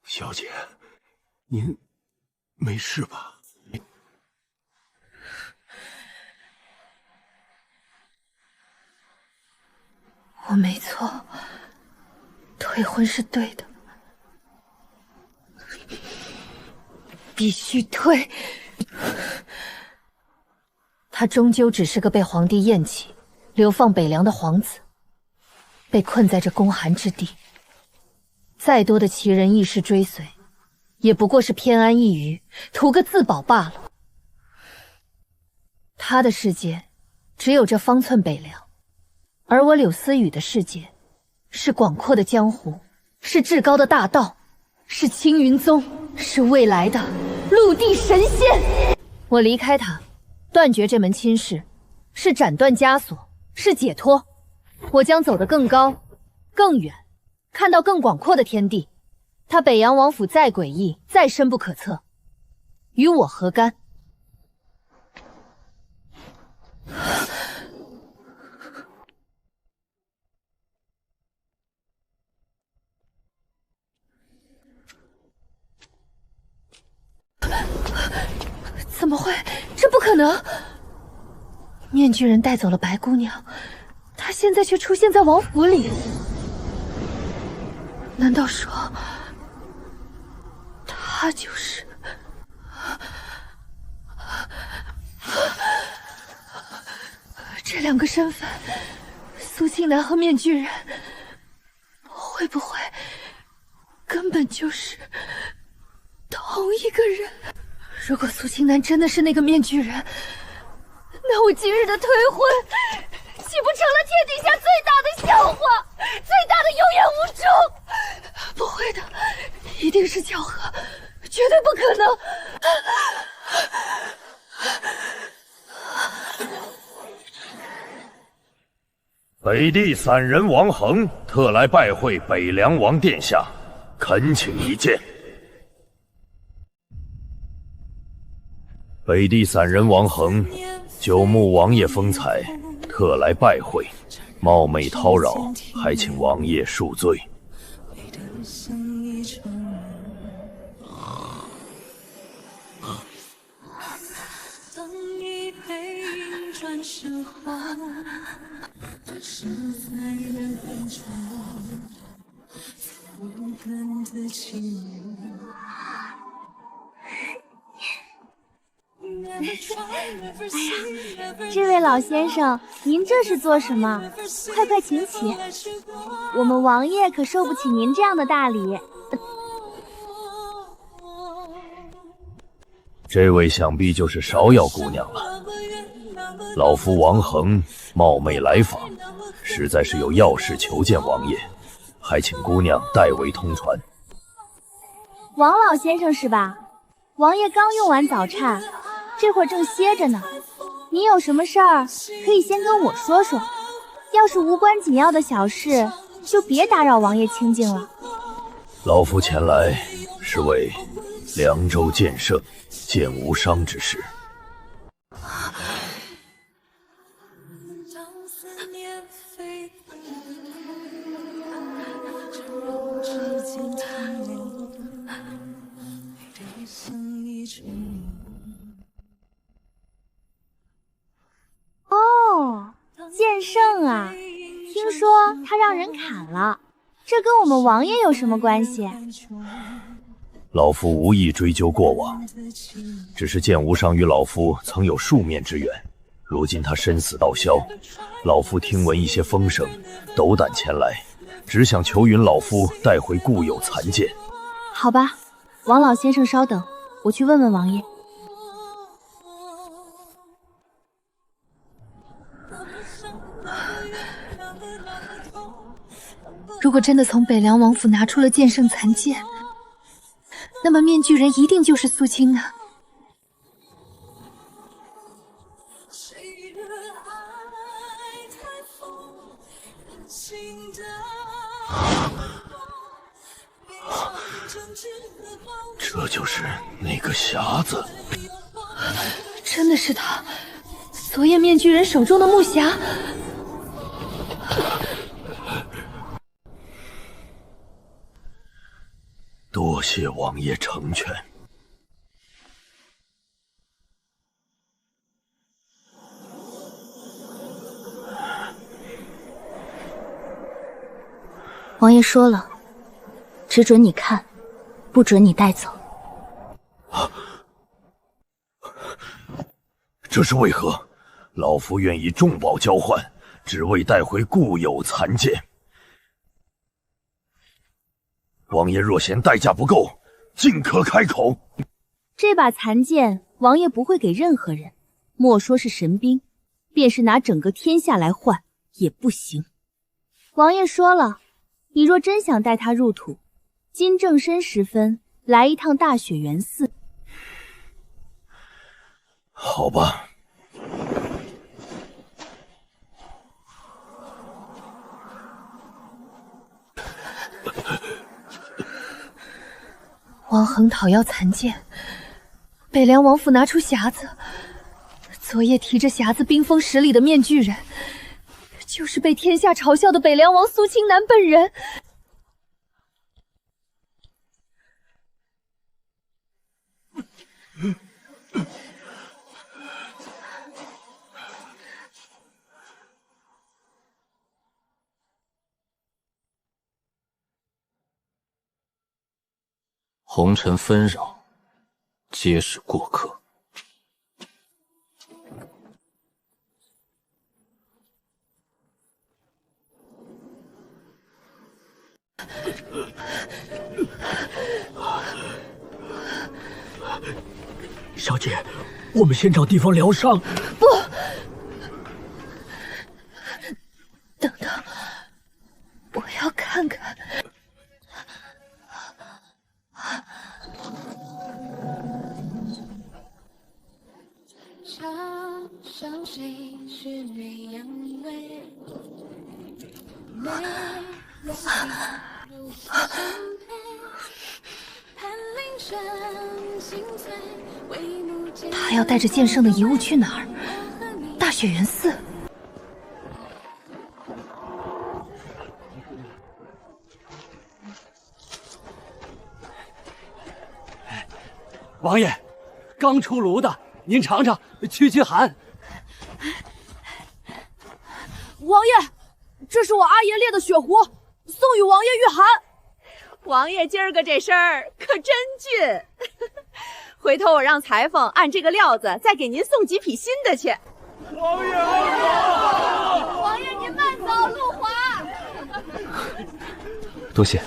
小姐，您没事吧？我没错，退婚是对的，必须退。他终究只是个被皇帝厌弃、流放北凉的皇子，被困在这宫寒之地。再多的奇人异事追随，也不过是偏安一隅，图个自保罢了。他的世界只有这方寸北凉，而我柳思雨的世界是广阔的江湖，是至高的大道，是青云宗，是未来的陆地神仙。我离开他，断绝这门亲事，是斩断枷锁，是解脱，我将走得更高、更远，看到更广阔的天地。他北洋王府再诡异、再深不可测，与我何干？怎么会？这不可能！面具人带走了白姑娘，她现在却出现在王府里。难道说，她就是？这两个身份，苏青兰和面具人，会不会根本就是同一个人？如果苏青兰真的是那个面具人，那我今日的退婚，岂不成了天底下最大的笑话，最大的有眼无珠？不会的，一定是巧合，绝对不可能。北地散人王恒特来拜会北凉王殿下，恳请一见。北地散人王恒久慕王爷风采，特来拜会，冒昧叨扰，还请王爷恕罪。这位老先生，您这是做什么？快快请起，我们王爷可受不起您这样的大礼。这位想必就是芍药姑娘了。老夫王恒冒昧来访，实在是有要事求见王爷，还请姑娘代为通传。王老先生是吧？王爷刚用完早膳，这会儿正歇着呢。你有什么事儿可以先跟我说说，要是无关紧要的小事，就别打扰王爷清静了。老夫前来是为凉州剑圣剑无伤之事。哦，剑圣啊，听说他让人砍了，这跟我们王爷有什么关系？老夫无意追究过往，只是剑无伤与老夫曾有数面之缘，如今他身死道消，老夫听闻一些风声，斗胆前来，只想求允老夫带回故友残剑。好吧，王老先生稍等，我去问问王爷。如果真的从北凉王府拿出了剑圣残剑，那么面具人一定就是苏青南。这就是那个匣子。真的是他，昨夜面具人手中的木匣。多谢王爷成全。王爷说了，只准你看，不准你带走。这是为何？老夫愿以重宝交换，只为带回故友残剑。王爷若嫌代价不够，尽可开口。这把残剑，王爷不会给任何人，莫说是神兵，便是拿整个天下来换也不行。王爷说了，你若真想带他入土，今正申时分来一趟大雪原寺。好吧。王恒讨要残剑，北凉王府拿出匣子，昨夜提着匣子冰封10里的面具人，就是被天下嘲笑的北凉王苏清南本人。红尘纷扰，皆是过客。小姐，我们先找地方疗伤。不，等等，我要看看。上谁是鸳鸯味？他要带着剑圣的遗物去哪儿？大雪原寺。王爷，刚出炉的，您尝尝，驱寒。王爷，这是我阿爷炼的血壶，送与王爷御寒。王爷今儿个这身儿可真俊，回头我让裁缝按这个料子再给您送几匹新的去。王爷，王爷您慢走，路滑。多谢。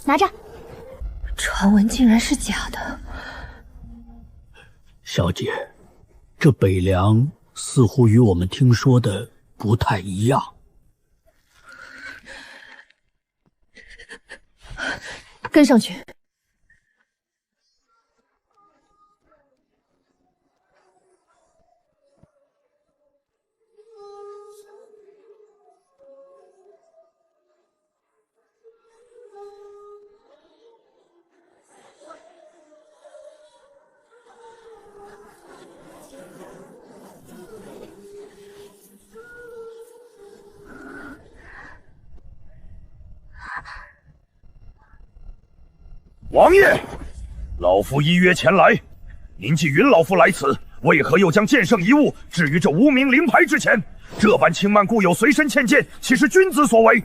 拿着。传闻竟然是假的。小姐，这北凉似乎与我们听说的不太一样。跟上去。王爷，老夫依约前来，您既允老夫来此，为何又将剑圣遗物置于这无名灵牌之前？这般轻慢故友随身欠剑，岂是君子所为？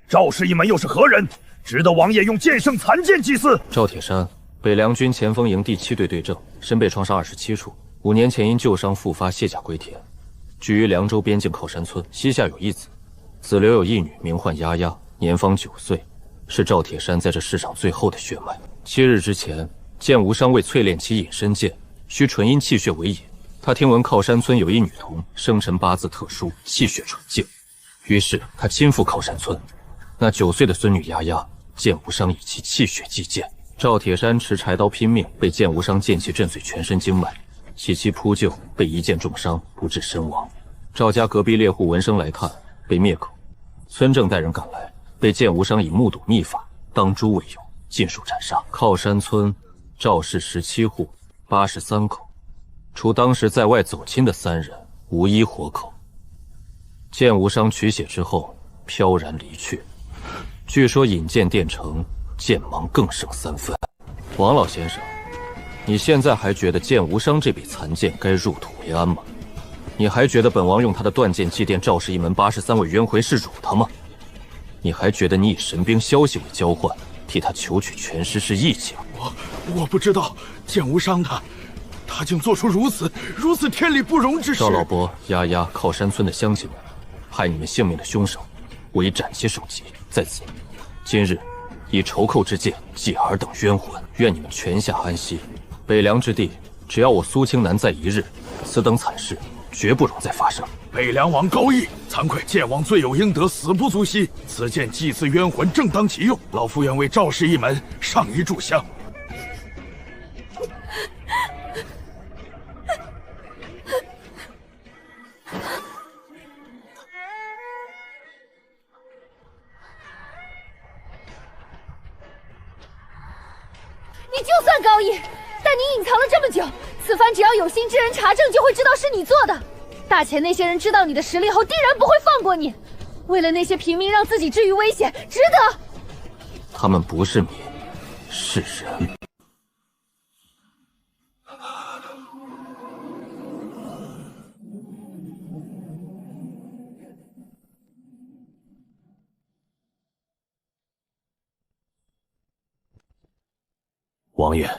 赵氏一门又是何人，值得王爷用剑圣残剑祭祀？赵铁山，北凉军前锋营第7队队正，身被创伤27处，5年前因旧伤复发卸甲归田，居于凉州边境靠山村，膝下有一子，子留有一女，名唤丫丫，年方9岁。是赵铁山在这世上最后的血脉。7日之前，剑无伤为淬炼其隐身剑，需纯阴气血为引。他听闻靠山村有一女童，生辰八字特殊，气血纯净，于是他亲赴靠山村。那9岁的孙女丫丫，剑无伤以其气血祭剑。赵铁山持柴刀拼命，被剑无伤剑气震碎全身经脉，其妻扑救，被一剑重伤，不治身亡。赵家隔壁猎户闻声来看，被灭口。村正带人赶来。被剑无伤以目睹秘法，当诛为由，尽数斩杀。靠山村，赵氏17户，83口，除当时在外走亲的3人，无一活口。剑无伤取血之后，飘然离去。据说引剑殿城，剑芒更胜3分。王老先生，你现在还觉得剑无伤这笔残剑该入土为安吗？你还觉得本王用他的断剑祭奠赵氏一门83位冤魂是辱他吗？你还觉得你以神兵消息为交换，替他求取全尸是义气吗？我不知道剑无伤他竟做出如此天理不容之事。赵老伯、丫丫靠山村的乡亲们，害你们性命的凶手，我已斩其首级。在此，今日以仇寇之剑祭尔等冤魂，愿你们泉下安息。北凉之地，只要我苏清南在一日，此等惨事绝不容再发生。北凉王高义，惭愧，剑王罪有应得，死不足惜。此剑祭祀冤魂，正当其用。老夫愿为赵氏一门上一炷香。你就算高义，但你隐藏了这么久，此番只要有心之人查证，就会知道是你做的。大前那些人知道你的实力后，定然不会放过你。为了那些平民，让自己置于危险，值得。他们不是民，是人。王爷，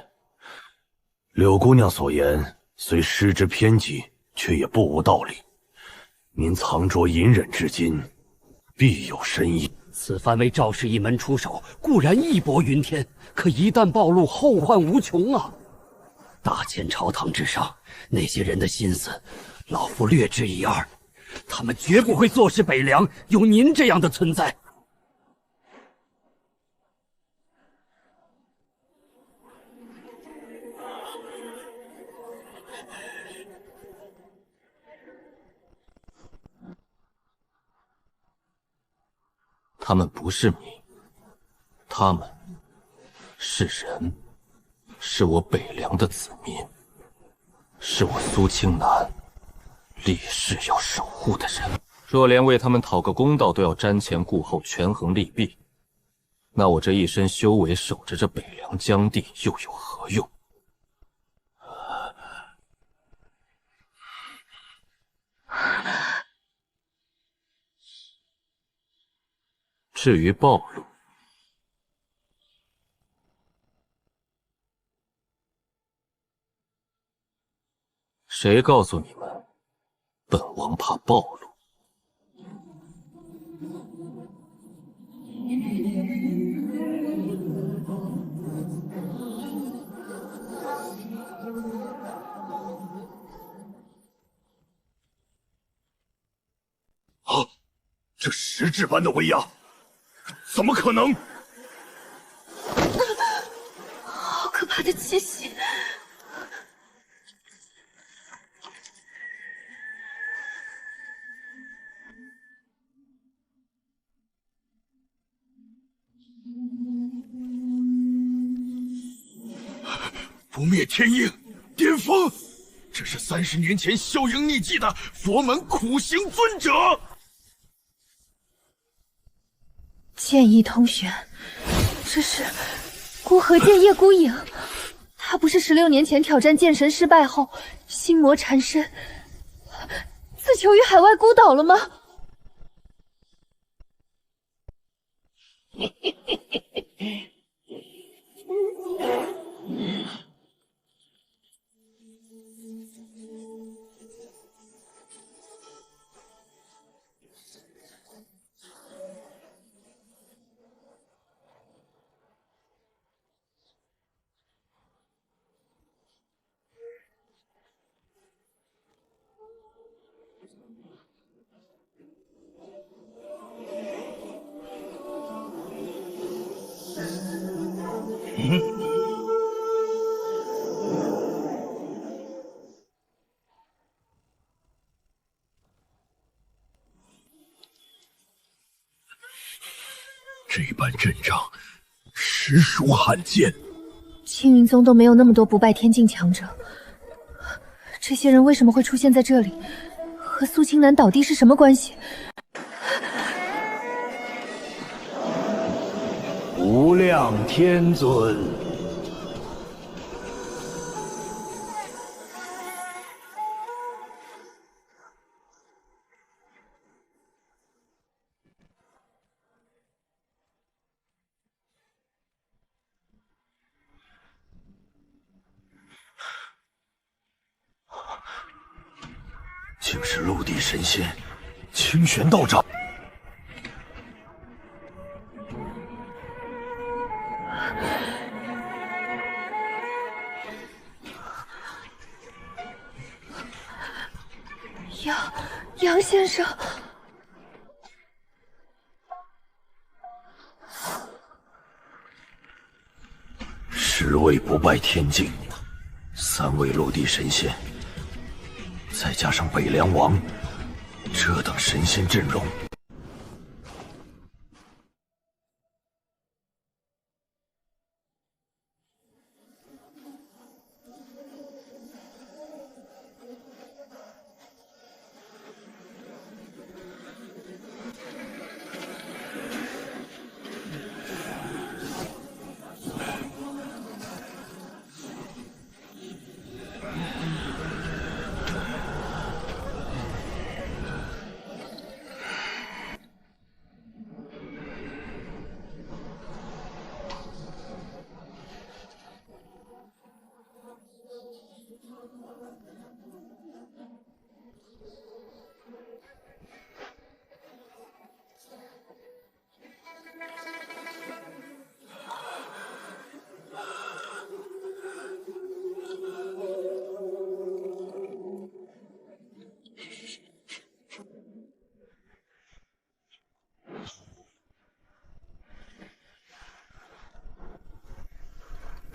柳姑娘所言虽失之偏激，却也不无道理。您藏拙隐忍至今，必有深意。此番为赵氏一门出手，固然义薄云天，可一旦暴露，后患无穷啊！大前朝堂之上，那些人的心思，老夫略知一二。他们绝不会坐视北凉有您这样的存在。他们不是民，他们是人，是我北凉的子民，是我苏青南立誓要守护的人。若连为他们讨个公道都要瞻前顾后、权衡利弊，那我这一身修为守着这北凉疆地又有何用？至于暴露，谁告诉你们，本王怕暴露？啊！这实质般的威压！怎么可能？好可怕的气息！不灭天鹰，巅峰！这是30年前销营匿迹的佛门苦行尊者。剑意通玄，这是孤河剑叶孤影。他不是16年前挑战剑神失败后心魔缠身，自囚于海外孤岛了吗？这般阵仗，实属罕见。青云宗都没有那么多不败天境强者，这些人为什么会出现在这里？和苏青南倒地是什么关系？无量天尊，竟是陆地神仙清玄道长。杨先生，10位不败天境，3位陆地神仙，再加上北凉王，这等神仙阵容，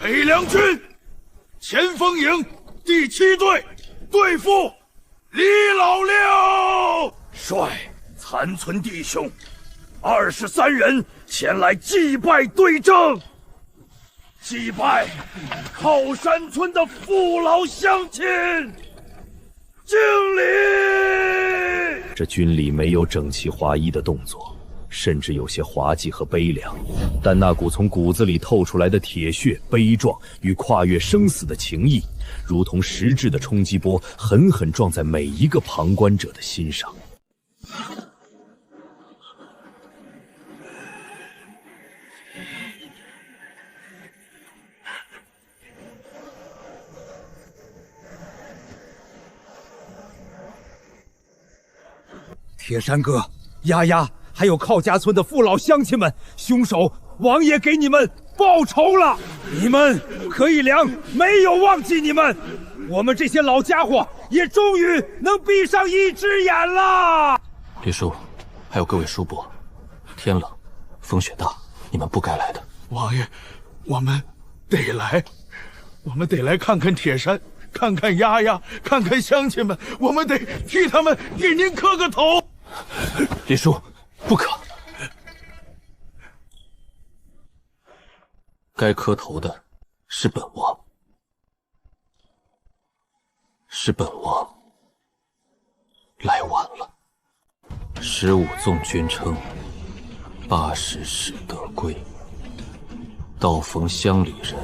北凉军前锋营第7队对付李老六。率残存弟兄23人前来祭拜对阵，祭拜靠山村的父老乡亲，敬礼。这军里没有整齐划一的动作，甚至有些滑稽和悲凉，但那股从骨子里透出来的铁血、悲壮与跨越生死的情谊，如同实质的冲击波，狠狠撞在每一个旁观者的心上。铁山哥、丫丫，还有靠家村的父老乡亲们，凶手王爷给你们报仇了！你们何以良没有忘记你们，我们这些老家伙也终于能闭上一只眼了。李叔，还有各位叔伯，天冷，风雪大，你们不该来的。王爷，我们得来，我们得来看看铁山，看看丫丫，看看乡亲们，我们得替他们给您磕个头。李叔，不可！该磕头的是本王，是本王来晚了。15纵君称，80使得归。道逢乡里人，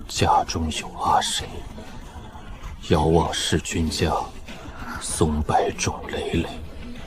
家中有阿谁？遥望侍君家，松柏种累累。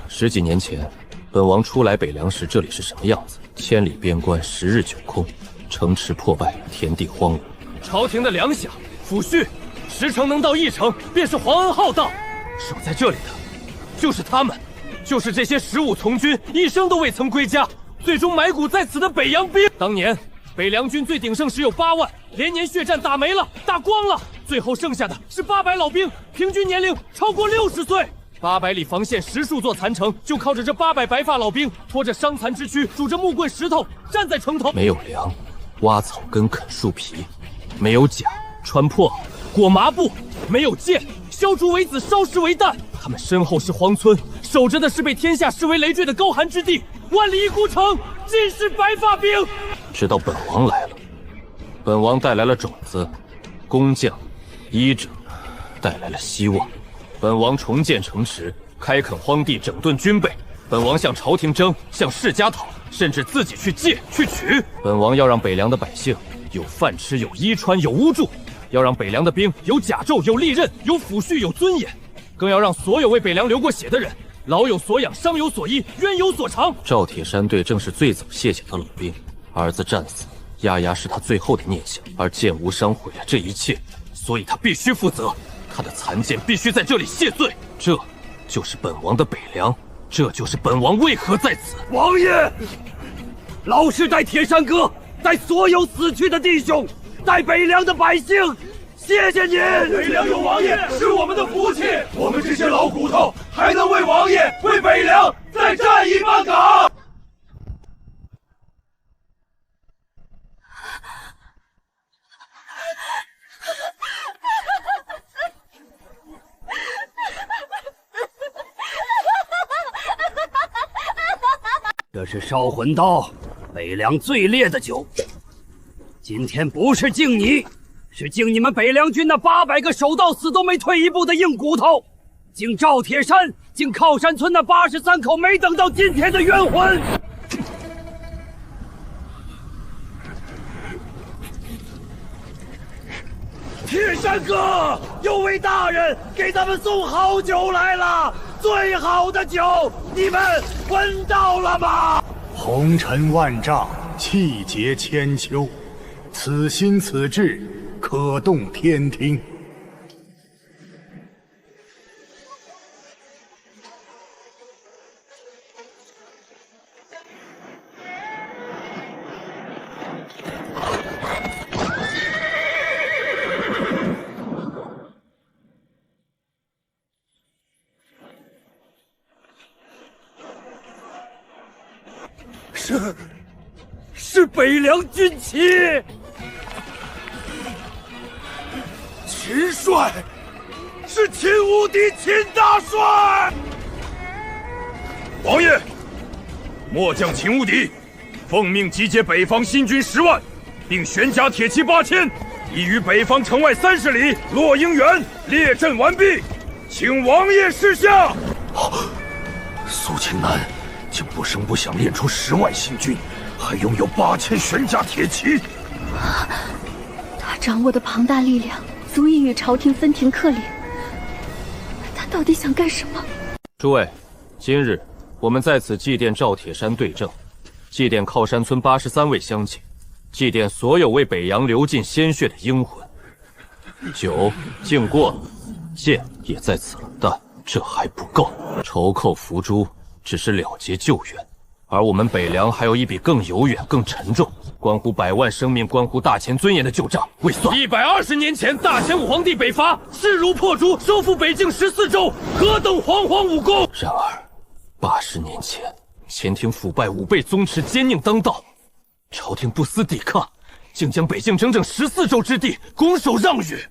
10几年前，本王初来北凉时，这里是什么样子？千里边关，10日9空，城池破败，田地荒芜。朝廷的粮饷、抚恤，10城能到1城，便是皇恩浩荡。守在这里的，就是他们，就是这些15从军，一生都未曾归家，最终埋骨在此的北洋兵。当年北凉军最鼎盛时有8万，连年血战打没了，打光了，最后剩下的是800老兵，平均年龄超过60岁。800里防线10数座残城，就靠着这800白发老兵，拖着伤残之躯，拄着木棍石头，站在城头。没有粮，挖草根啃树皮；没有甲，穿破袄，裹麻布；没有剑，削竹为子，烧石为弹。他们身后是荒村，守着的是被天下视为累赘的高寒之地。万里一孤城，尽是白发兵。直到本王来了，本王带来了种子、工匠、医者，带来了希望。本王重建城池，开垦荒地，整顿军备。本王向朝廷征，向世家讨，甚至自己去借去取。本王要让北凉的百姓有饭吃，有衣穿，有屋住；要让北凉的兵有甲胄，有利刃，有抚恤，有尊严；更要让所有为北凉流过血的人，老有所养，伤有所依，冤有所偿。赵铁山队正是最早卸甲的老兵，儿子战死，丫丫是他最后的念想，而剑无伤毁了这一切，所以他必须负责。他的残剑必须在这里谢罪，这就是本王的北凉，这就是本王为何在此。王爷，老师带铁山哥，带所有死去的弟兄，带北凉的百姓，谢谢您！北凉有王爷是我们的福气，我们这些老骨头还能为王爷、为北凉再站一把岗。这是烧魂刀，北凉最烈的酒。今天不是敬你，是敬你们北凉军那800个守到死都没退一步的硬骨头，敬赵铁山，敬靠山村那83口没等到今天的冤魂。铁山哥，有位大人给咱们送好酒来了，最好的酒，你们闻到了吗？红尘万丈，气节千秋，此心此志，可动天听。是北凉军旗。秦帅，是秦无敌秦大帅。王爷，末将秦无敌奉命集结北方新军10万，并悬甲铁骑8000，已于北方城外30里洛英原列阵完毕，请王爷示下。苏青南竟不声不响练出10万新军，还拥有8000悬甲铁骑。他掌握的庞大力量足以与朝廷分庭克礼。他到底想干什么？诸位，今日我们在此祭奠赵铁山对证，祭奠靠山村83位乡亲，祭奠所有为北洋流尽鲜血的英魂。酒敬过了，剑也在此了，但这还不够。筹扣伏诛只是了结旧怨，而我们北凉还有一笔更悠远、更沉重，关乎百万生命、关乎大前尊严的旧账未算。120年前，大前武皇帝北伐，势如破竹，收复北境14州，何等煌煌武功！然而，80年前，前庭腐败，武备宗室奸佞当道，朝廷不思抵抗，竟将北境整整14州之地拱手让与。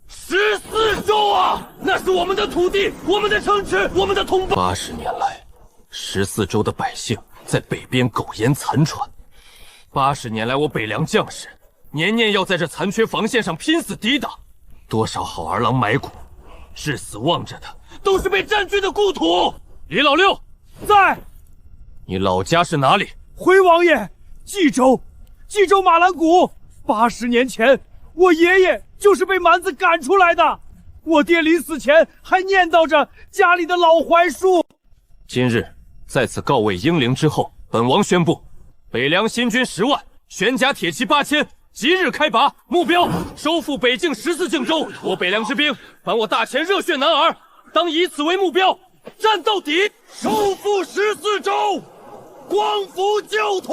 14州啊，那是我们的土地，我们的城池，我们的同胞。80年来，14州的百姓在北边苟延残喘。80年来，我北凉将士年年要在这残缺防线上拼死抵挡，多少好儿郎埋骨，至死望着的都是被占据的故土。李老六在。你老家是哪里？回王爷，冀州马兰谷。80年前，我爷爷就是被蛮子赶出来的。我爹临死前还念叨着家里的老槐树。今日在此告慰英灵之后，本王宣布，北凉新军10万，悬甲铁骑8000，即日开拔，目标收复北境14境州。我北凉之兵，凡我大前热血男儿，当以此为目标，战到底，收复14州，光复旧土。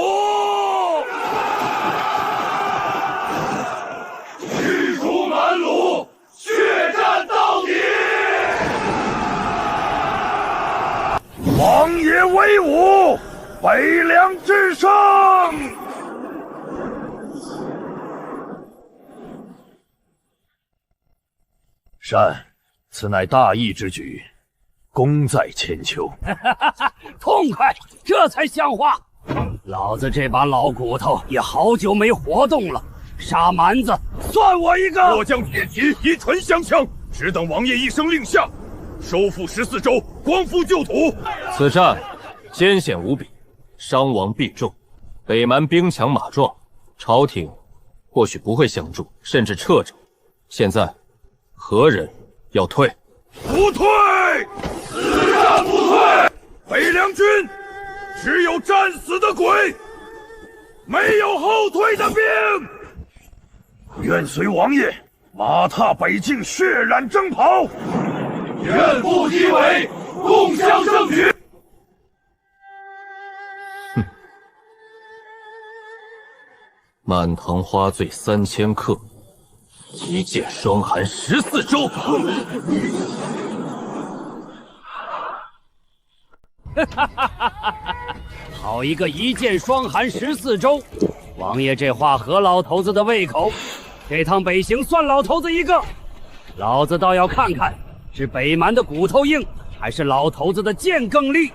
驱逐蛮虏，血战到底。王爷威武，北凉之胜。善，此乃大义之举，功在千秋。痛快，这才像话。老子这把老骨头也好久没活动了，杀蛮子算我一个。末将铁骑以唇相呛，只等王爷一声令下，收复14州，光复旧土。此战艰险无比，伤亡必重，北蛮兵强马壮，朝廷或许不会相助，甚至掣肘。现在何人要退？不退，死战不退。北凉军只有战死的鬼，没有后退的兵。愿随王爷马踏北境，血染征袍，愿不敌伪，共襄盛举。满堂花醉3000客，一剑霜寒14州。好一个一剑霜寒14州！王爷这话合老头子的胃口，这趟北行算老头子一个。老子倒要看看，是北蛮的骨头硬，还是老头子的剑更利。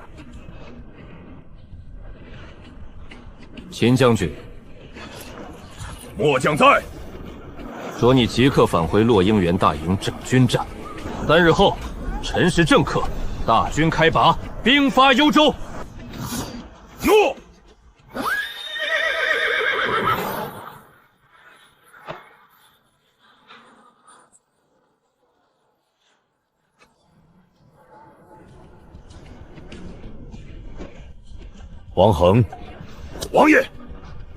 秦将军，末将在。说你即刻返回洛英原大营整军战，3日后辰时正刻，大军开拔，兵发幽州。诺。王恒，王爷，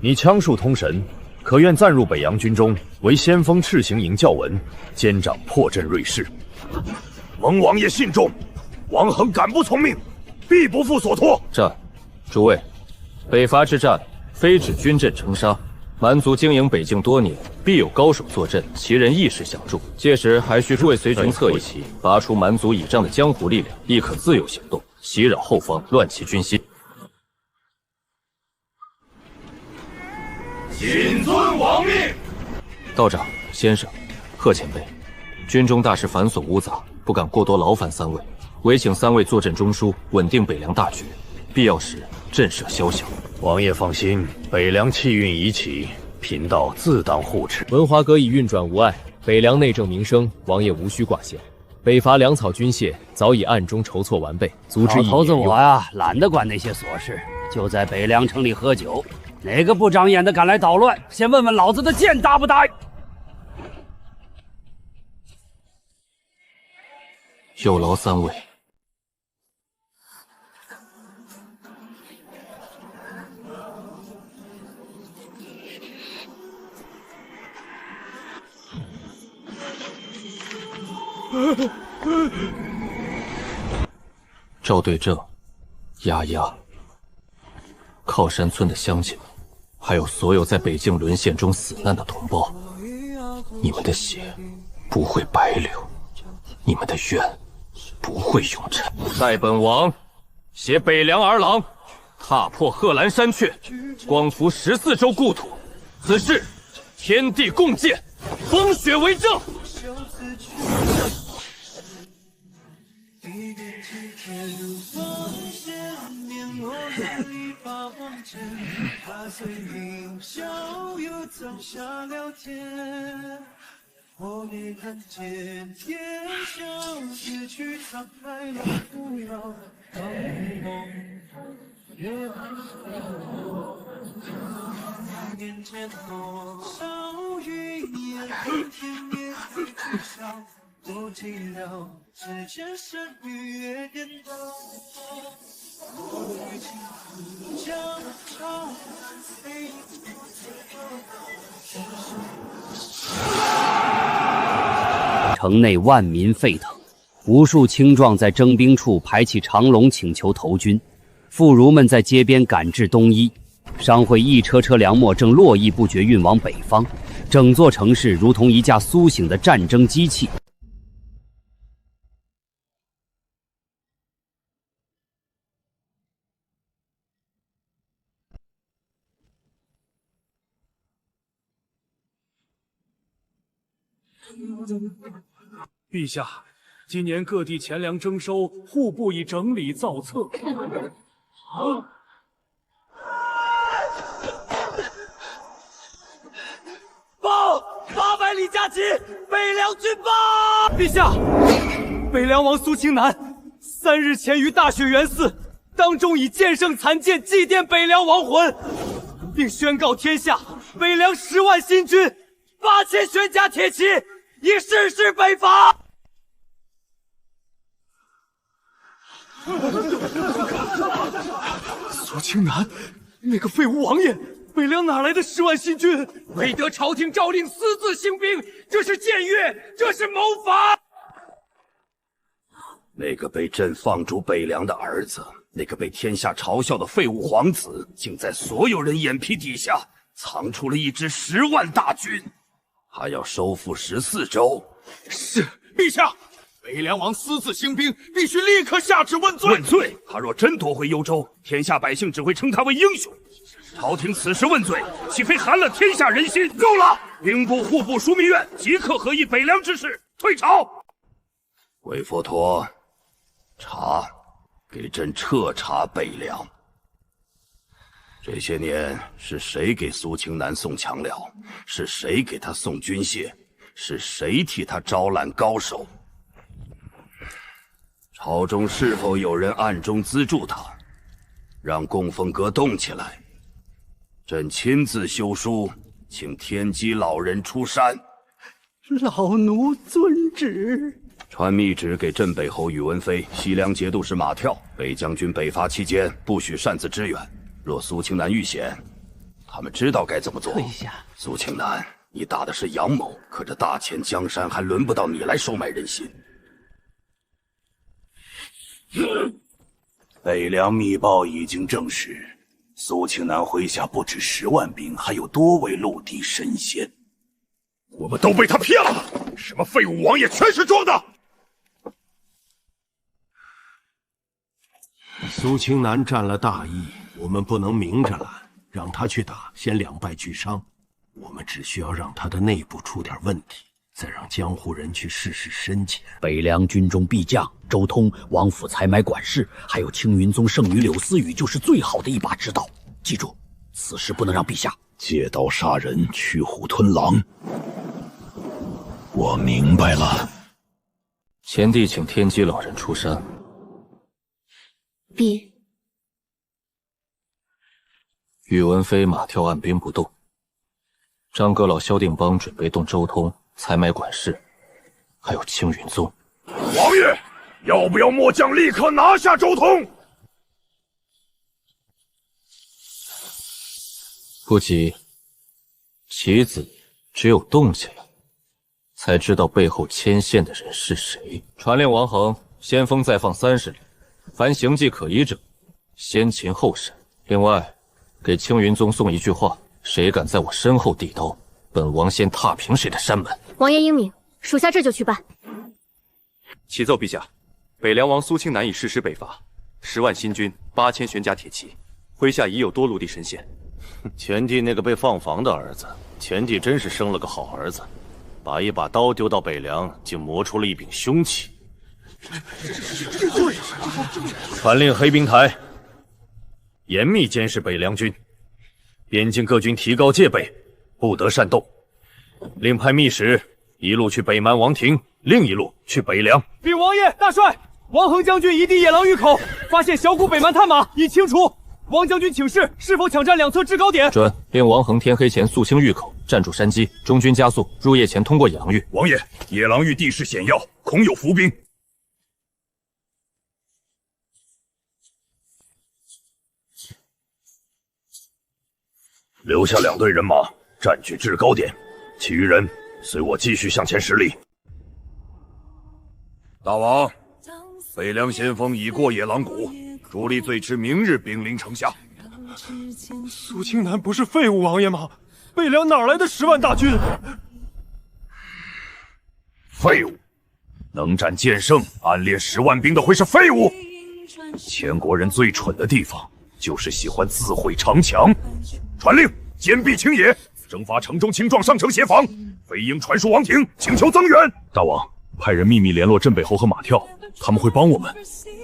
你枪术通神，可愿暂入北洋军中，为先锋赤行营教文，监掌破阵锐士。蒙王爷信重，王恒敢不从命，必不负所托。战，诸位，北伐之战，非指军阵成杀。蛮族经营北境多年，必有高手坐镇，其人亦是相助。届时还需诸位随军侧翼，拔除蛮族倚仗的江湖力量，亦可自由行动，袭扰后方，乱其军心。谨遵王命。道长，先生，贺前辈，军中大事繁琐芜杂，不敢过多劳烦三位，唯请三位坐镇中枢，稳定北凉大局，必要时震慑宵小。王爷放心，北凉气运已起，贫道自当护持。文华阁已运转无碍，北凉内政民生，王爷无需挂线。北伐粮草军械早已暗中筹措完备，足之一老头子我呀，懒得管那些琐事，就在北凉城里喝酒。哪个不长眼的敢来捣乱？先问问老子的剑大不大？有劳三位。赵对正、丫丫、靠山村的乡亲们，还有所有在北境沦陷中死难的同胞，你们的血不会白流，你们的冤不会永沉。待本王携北凉儿郎踏破贺兰山阙，光复14州故土，此事天地共鉴，风雪为证。我也看见天上死去苍白了不要当梦也面前多少云烟恨天也会知晓多寂寥之间生与月颠倒我已经将朝飞城内万民沸腾，无数青壮在征兵处排起长龙请求投军，妇孺们在街边赶制冬衣，商会一车车粮秣正络绎不绝运往北方，整座城市如同一架苏醒的战争机器。陛下，今年各地钱粮征收，户部已整理造册。报800里加急，北凉军报！陛下，北凉王苏清南3日前于大雪原寺当中以剑圣残剑祭奠北凉亡魂，并宣告天下，北凉10万新军，8000玄甲铁骑，已誓师北伐。苏清南，那个废物王爷，北凉哪来的10万新军？未得朝廷诏令，私自兴兵，这是僭越，这是谋反！那个被朕放逐北凉的儿子，那个被天下嘲笑的废物皇子，竟在所有人眼皮底下藏出了一支10万大军，还要收复14州。是，陛下。北凉王私自兴兵，必须立刻下旨问罪。问罪！他若真夺回幽州，天下百姓只会称他为英雄。朝廷此时问罪，岂非寒了天下人心？够了！兵部、户部、枢密院即刻合议北凉之事，退朝。韦佛陀，查，给朕彻查北凉。这些年是谁给苏清南送强粮？是谁给他送军械？是谁替他招揽高手？朝中是否有人暗中资助他，让供奉阁动起来？朕亲自修书，请天机老人出山。老奴遵旨。传密旨给镇北侯宇文飞、西凉节度使马跳，北将军北伐期间不许擅自支援。若苏清南遇险，他们知道该怎么做。退下。苏清南，你打的是阳谋，可这大钱江山还轮不到你来收买人心。北凉密报已经证实，苏清南麾下不止10万兵，还有多位陆地神仙。我们都被他骗了！什么废物王爷，全是装的！苏清南占了大义，我们不能明着拦，让他去打，先2败俱伤。我们只需要让他的内部出点问题，再让江湖人去试试深浅。北凉军中必将周通、王府采买管事，还有青云宗圣女柳思雨，就是最好的一把之道。记住，此事不能让陛下借刀杀人，驱虎吞狼。我明白了。前帝请天机老人出山。陛。宇文飞马跳按兵不动，张阁老、萧定邦准备动周通、采买管事，还有青云宗。王爷，要不要末将立刻拿下周通？不急，棋子只有动起来，才知道背后牵线的人是谁。传令王恒，先锋再放30里，凡形迹可疑者，先擒后审。另外，给青云宗送一句话：谁敢在我身后递刀，本王先踏平谁的山门。王爷英明，属下这就去办。启奏陛下，北凉王苏清南已誓师北伐，10万新军，8000玄甲铁骑，麾下已有多陆地神仙。前帝那个被放房的儿子，前帝真是生了个好儿子，把一把刀丢到北凉，竟磨出了一柄凶器。传令黑冰台，严密监视北凉军，边境各军提高戒备，不得擅动。另派密使一路去北蛮王庭，另一路去北凉。禀王爷大帅，王恒将军一地野狼峪口，发现小股北蛮探马，已清除。王将军请示，是否抢占两侧制高点？准，令王恒天黑前肃清峪口，站住山基，中军加速，入夜前通过野狼峪。王爷，野狼峪地势险要，恐有伏兵。留下2队人马占据制高点，其余人随我继续向前10里。大王，北凉先锋已过野狼谷，主力最迟明日兵临城下。苏清南不是废物王爷吗？北凉哪来的10万大军？废物，能战剑圣、暗恋10万兵的会是废物？前国人最蠢的地方，就是喜欢自毁城墙。传令坚壁清野，征发城中青壮上城协防。飞鹰传书王庭，请求增援。大王，派人秘密联络镇北侯和马跳，他们会帮我们。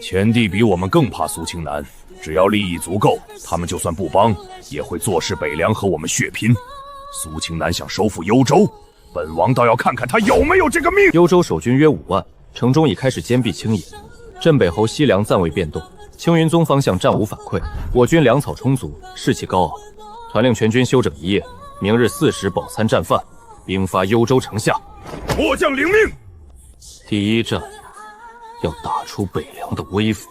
前帝比我们更怕苏清南，只要利益足够，他们就算不帮，也会坐视北凉和我们血拼。苏清南想收复幽州，本王倒要看看他有没有这个命。幽州守军约5万，城中已开始坚壁清野，镇北侯西凉暂未变动，青云宗方向暂无反馈，我军粮草充足，士气高昂。传令全军休整1夜，明日4时饱餐战饭，兵发幽州城下。末将领命。第一战要打出北凉的威风。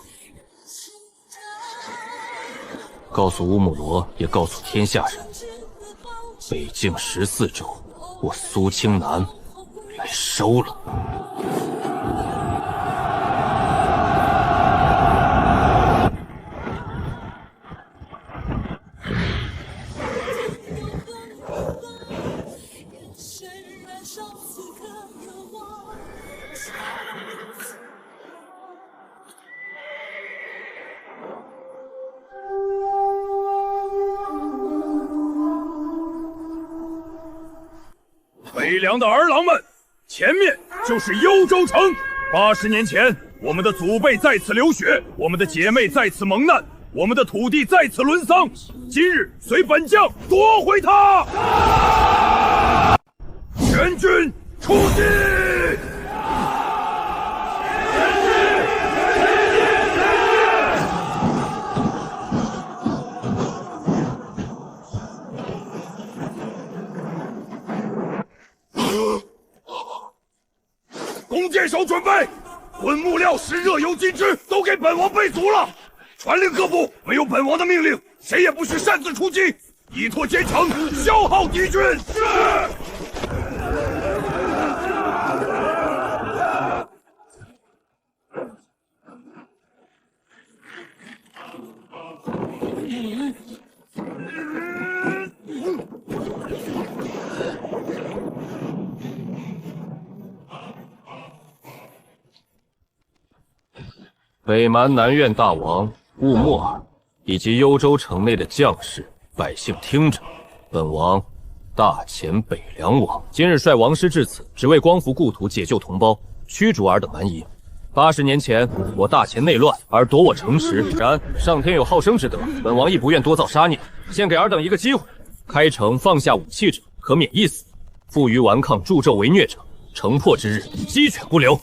告诉乌姆罗，也告诉天下人，北境14州，我苏清南来收了。北凉的儿郎们，前面就是幽州城。80年前，我们的祖辈在此流血，我们的姐妹在此蒙难，我们的土地在此沦丧。今日随本将夺回它！全军出击！弓箭手准备，滚木料、石热油、金枝都给本王备足了。传令各部，没有本王的命令，谁也不许擅自出击，依托坚城，消耗敌军。是。北蛮南院大王乌莫尔以及幽州城内的将士百姓听着，本王大前北凉王今日率王师至此，只为光复故土，解救同胞，驱逐尔等蛮夷。80年前，我大前内乱而夺我城池，然上天有好生之德，本王亦不愿多造杀孽，现给尔等一个机会，开城放下武器者，可免一死；负隅顽抗、助纣为虐者，城破之日，鸡犬不留。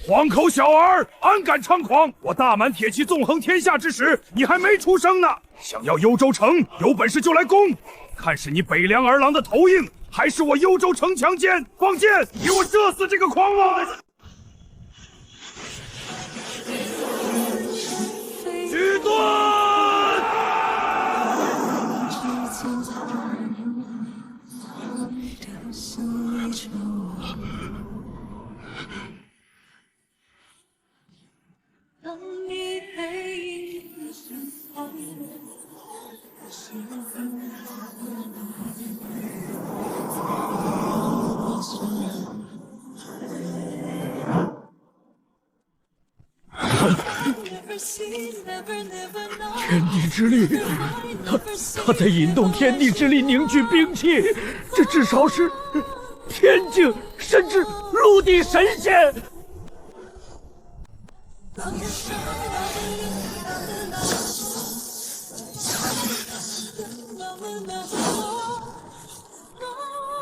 黄口小儿，安敢猖狂！我大满铁骑纵横天下之时，你还没出生呢。想要幽州城，有本事就来攻，看是你北凉儿郎的头硬，还是我幽州城墙坚？放箭，给我射死这个狂妄的！举盾！当你背影身旁，天地之力，他在引动天地之力凝聚兵器，这至少是天境，甚至陆地神仙。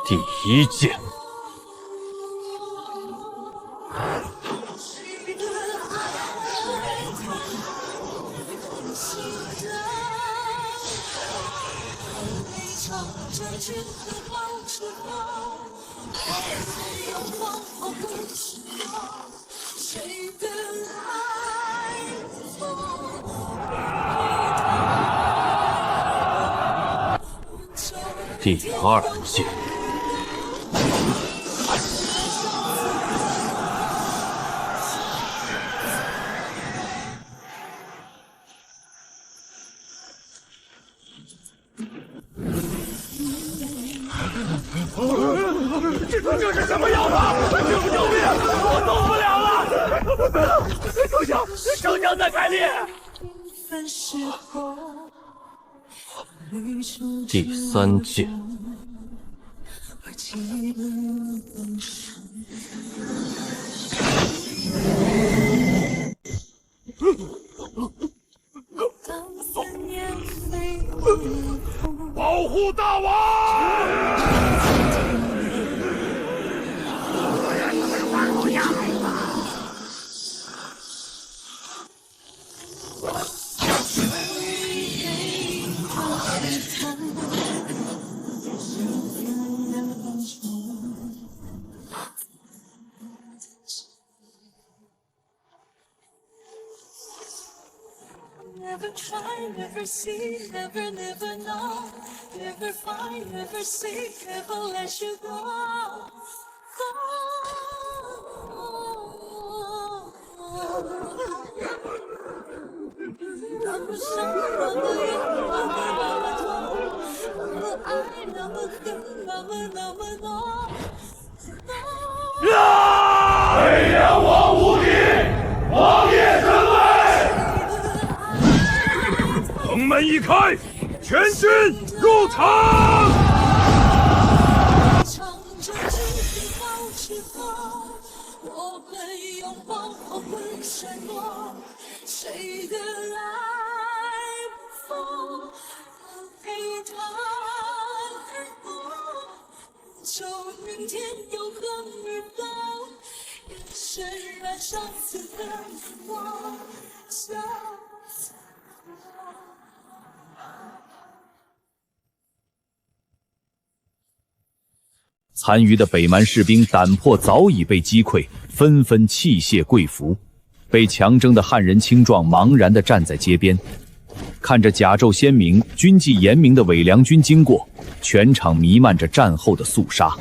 第一剑。第二剑。这是什么药法？救命！我动不了了！丞相在开裂。第三剑。保护大王！Never try, never see, never know. Never find, never seek, never let you go.北凉王无敌，王爷尊位。城门一开，全军入城。我们拥抱后会闪躲，谁的爱不放，陪他而过。就明天又何日到？眼神燃烧刺的光，笑。残余的北蛮士兵胆魄早已被击溃，纷纷弃械跪服。被强征的汉人青壮茫然地站在街边，看着甲胄鲜明、军纪严明的伪良军经过，全场弥漫着战后的肃杀。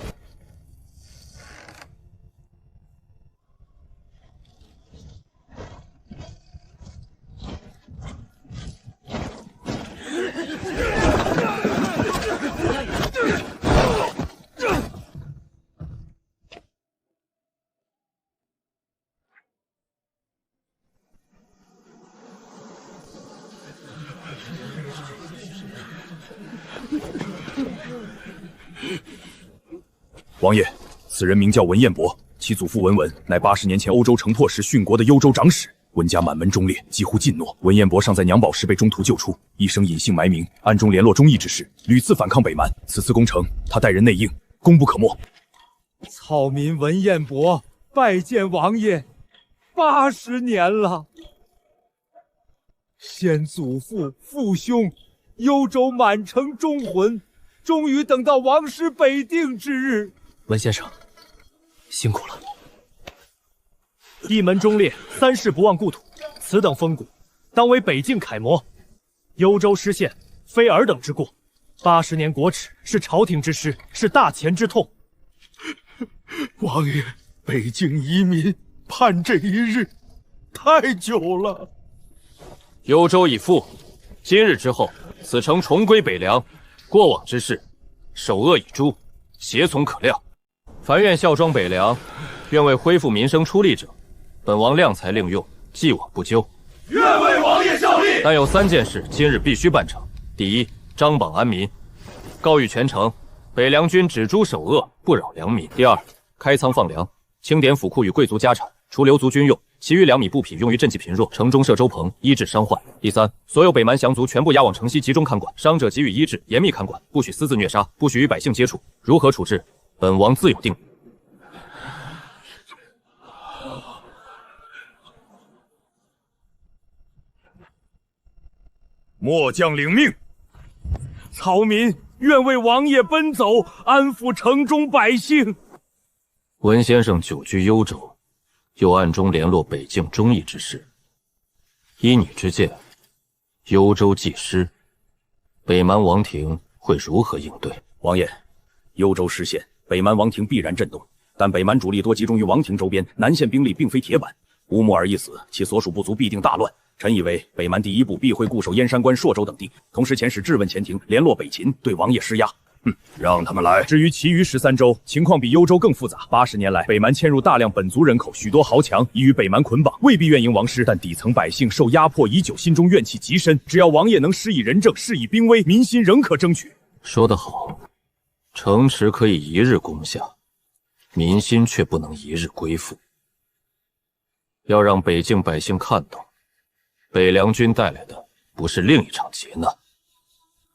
王爷，此人名叫文彦博，其祖父文文乃80年前欧洲城破时殉国的幽州长史。文家满门忠烈，几乎尽诺。文彦博尚在娘宝时被中途救出，一生隐姓埋名，暗中联络忠义之士，屡次反抗北蛮。此次攻城，他带人内应，功不可没。草民文彦博拜见王爷，80年了。先祖父、父兄，幽州满城忠魂，终于等到王师北定之日。文先生，辛苦了。一门忠烈，三世不忘故土，此等风骨，当为北境楷模。幽州失陷，非尔等之过。80年国耻，是朝廷之失，是大前之痛。王爷，北境遗民盼这一日太久了。幽州已复，今日之后，此城重归北凉。过往之事，首恶已诛，邪从可料。凡愿效忠北凉，愿为恢复民生出力者，本王量才令用，既往不咎。愿为王爷效力。但有3件事，今日必须办成。第一，张榜安民，告谕全城，北凉军只诛首恶，不扰良民。第二，开仓放粮，清点府库与贵族家产，除留族军用，其余粮米布匹用于赈济贫弱，城中设粥棚，医治伤患。第三，所有北蛮降卒全部押往城西集中看管，伤者给予医治，严密看管，不许私自虐杀，不许与百姓接触。如何处置，本王自有定夺。末将领命。草民愿为王爷奔走，安抚城中百姓。文先生久居幽州，又暗中联络北境忠义之士，依你之见，幽州既失，北蛮王庭会如何应对？王爷，幽州失陷，北蛮王庭必然震动，但北蛮主力多集中于王庭周边，南线兵力并非铁板，乌木尔一死，其所属部族必定大乱。臣以为北蛮第一步必会固守燕山关、朔州等地，同时遣使质问前庭，联络北秦，对王爷施压。让他们来。至于其余13州，情况比幽州更复杂。80年来，北蛮迁入大量本族人口，许多豪强已与北蛮捆绑，未必愿迎王师，但底层百姓受压迫已久，心中怨气极深。只要王爷能施以仁政，施以兵威，民心仍可争取。说得好，城池可以一日攻下，民心却不能一日归附。要让北境百姓看到，北凉军带来的不是另一场劫难，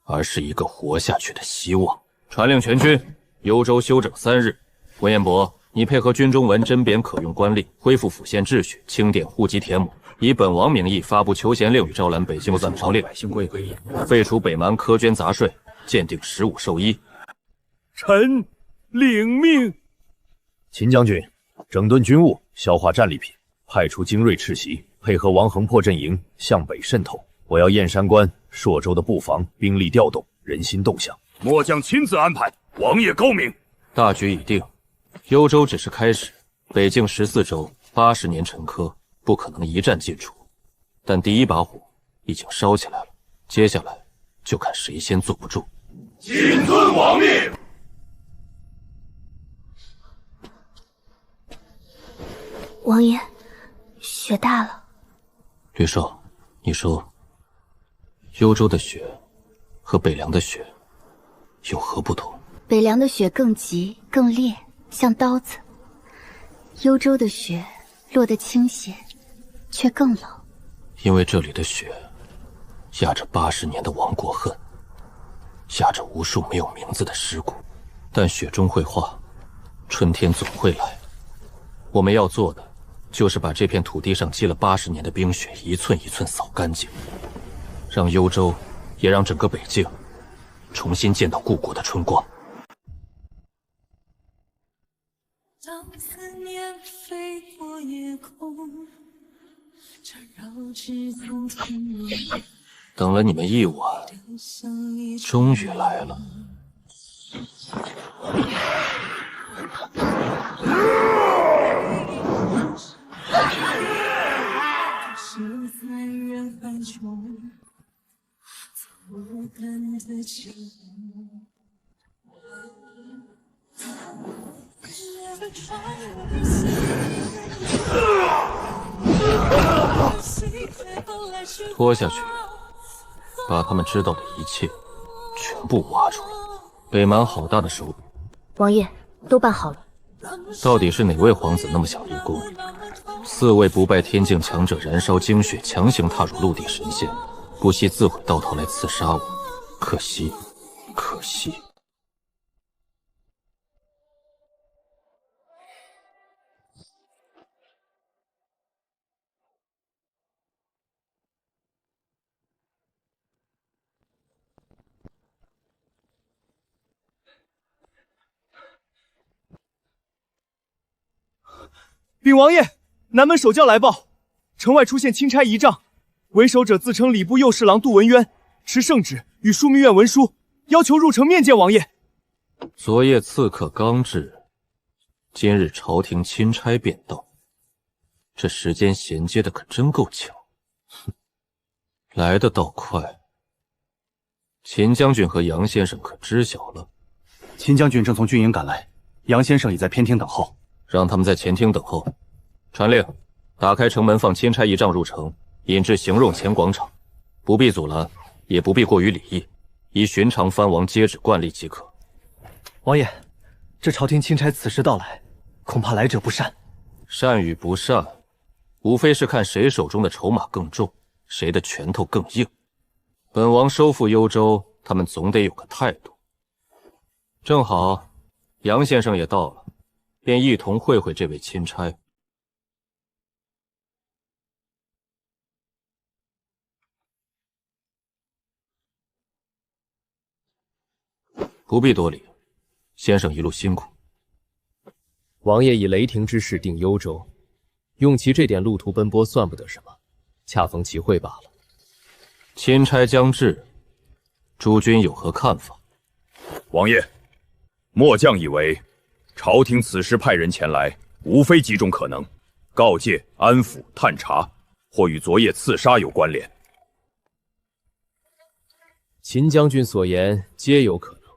而是一个活下去的希望。传令全军，幽州休整3日。文彦博，你配合军中文甄贬可用官吏，恢复府县秩序，清点户籍田亩，以本王名义发布求贤令与招揽北境散朝令，废除北蛮苛捐杂税，鉴定15授衣。臣领命。秦将军，整顿军务，消化战利品，派出精锐赤袭，配合王衡破阵营向北渗透。我要燕山关、朔州的布防兵力调动，人心动向。末将亲自安排，王爷高明。大局已定，幽州只是开始，北境14州80年沉疴，不可能一战尽除。但第一把火已经烧起来了，接下来就看谁先坐不住。谨遵王命。王爷，雪大了。吕少，你说，幽州的雪和北凉的雪有何不同？北凉的雪更急更烈，像刀子；幽州的雪落得清闲，却更冷。因为这里的雪压着80年的亡国恨，压着无数没有名字的尸骨。但雪终会化，春天总会来。我们要做的就是把这片土地上积了80年的冰雪一寸一寸扫干净，让幽州，也让整个北境重新见到故国的春光。当思念飞过夜空，缠绕至从天落。等了你们一晚，终于来了。是在人海中错感的情。拖下去，把他们知道的一切全部挖出来。北蛮好大的手笔。王爷，都办好了。到底是哪位皇子那么想立功？4位不败天境强者燃烧精血，强行踏入陆地神仙，不惜自毁道头来刺杀我。可惜，可惜。禀王爷，南门守将来报，城外出现钦差仪仗，为首者自称礼部右侍郎杜文渊，持圣旨与枢密院文书，要求入城面见王爷。昨夜刺客刚至，今日朝廷钦差便到，这时间衔接的可真够巧。哼，来得倒快。秦将军和杨先生可知晓了？秦将军正从军营赶来，杨先生已在偏厅等候。让他们在前厅等候。传令，打开城门，放钦差仪仗入城，引至行用前广场，不必阻拦，也不必过于礼义，依寻常藩王接旨惯例即可。王爷，这朝廷钦差此时到来，恐怕来者不善。善与不善，无非是看谁手中的筹码更重，谁的拳头更硬。本王收复幽州，他们总得有个态度。正好，杨先生也到了。便一同会会这位钦差。不必多礼，先生一路辛苦。王爷以雷霆之势定幽州，用其这点路途奔波算不得什么，恰逢其会罢了。钦差将至，诸君有何看法？王爷，末将以为。朝廷此时派人前来，无非几种可能：告诫、安抚、探查，或与昨夜刺杀有关联。秦将军所言皆有可能，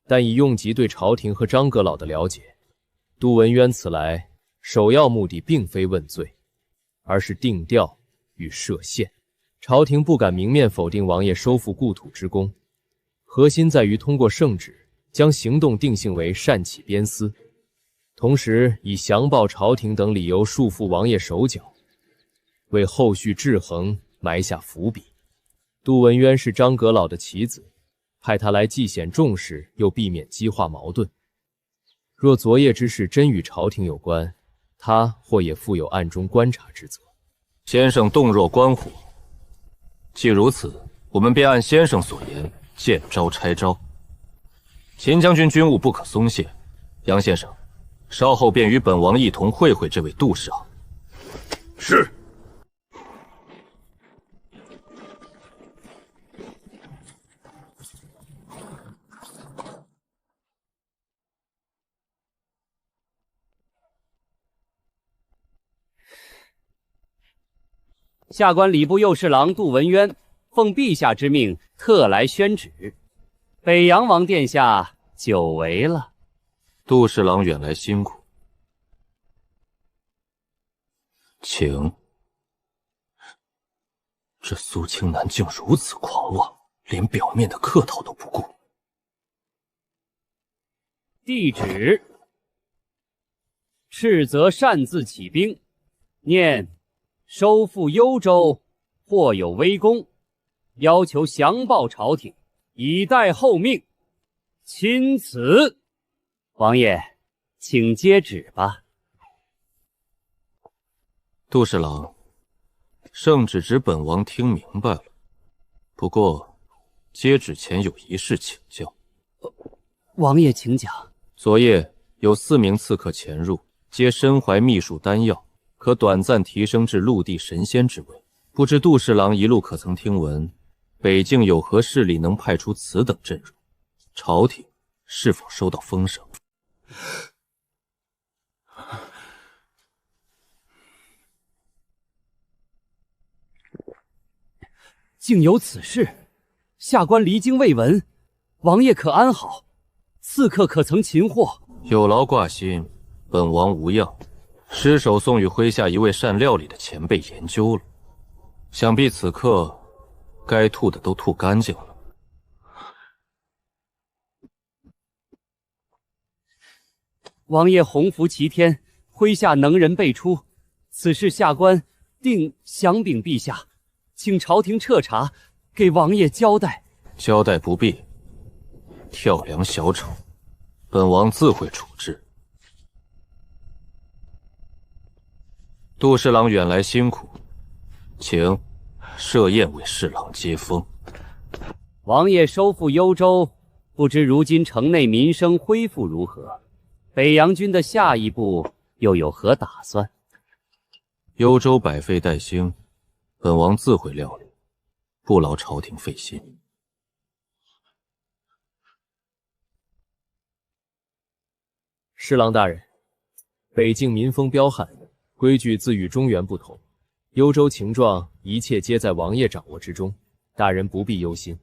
但以用吉对朝廷和张阁老的了解，杜文渊此来首要目的并非问罪，而是定调与设限。朝廷不敢明面否定王爷收复故土之功，核心在于通过圣旨。将行动定性为善起鞭私，同时以降报朝廷等理由束缚王爷手脚，为后续制衡埋下伏笔。杜文渊是张阁老的棋子，派他来既显重视，又避免激化矛盾。若昨夜之事真与朝廷有关，他或也负有暗中观察之责。先生洞若观火，既如此，我们便按先生所言，见招拆招。秦将军军务不可松懈，杨先生，稍后便与本王一同会会这位杜侍郎。是。下官礼部右侍郎杜文渊，奉陛下之命，特来宣旨。北阳王殿下久违了。杜侍郎远来辛苦，请。这苏青南竟如此狂妄，连表面的客套都不顾。帝旨：斥责擅自起兵，念收复幽州或有微功，要求降报朝廷，以待后命。钦此。王爷，请接旨吧。杜侍郎，圣旨指本王听明白了，不过接旨前有一事请教。王爷请讲。昨夜有4名刺客潜入，皆身怀秘术丹药，可短暂提升至陆地神仙之位。不知杜侍郎一路可曾听闻，北境有何势力能派出此等阵容？朝廷是否收到风声？竟有此事，下官离京未闻，王爷可安好？刺客可曾擒获？有劳挂心，本王无恙。尸首送与麾下一位善料理的前辈研究了，想必此刻该吐的都吐干净了。王爷洪福齐天，麾下能人辈出，此事下官定详禀陛下，请朝廷彻查，给王爷交代。交代不必，跳梁小丑，本王自会处置。杜侍郎远来辛苦，请设宴为侍郎接风。王爷收复幽州，不知如今城内民生恢复如何？北洋军的下一步又有何打算？幽州百废待兴，本王自会料理，不劳朝廷费心。侍郎大人，北境民风彪悍，规矩自与中原不同，幽州情状一切皆在王爷掌握之中，大人不必忧心。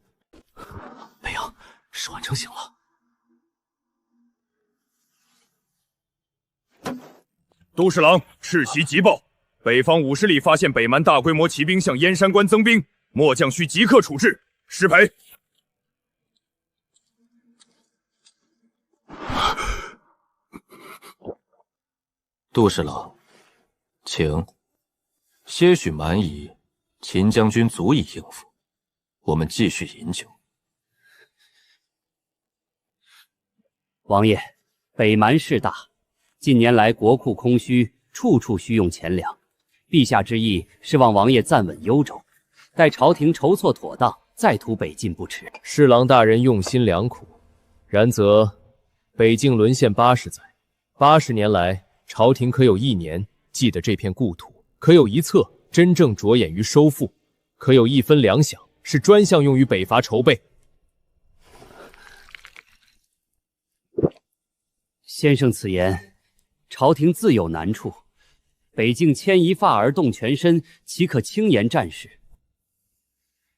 北洋，是宛城醒了。都侍郎，赤袭急报，北方50里发现北蛮大规模骑兵向燕山关增兵，末将需即刻处置。失陪。杜侍郎，请。些许蛮夷，秦将军足以应付。我们继续饮酒。王爷，北蛮势大，近年来国库空虚，处处需用钱粮。陛下之意是望王爷暂稳幽州，待朝廷筹措妥当，再图北进不迟。侍郎大人用心良苦，然则北境沦陷80载，80年来，朝廷可有1年记得这片故土？可有一策真正着眼于收复？可有1分粮饷是专项用于北伐筹备？先生此言，朝廷自有难处。北境牵一发而动全身，岂可轻言战事？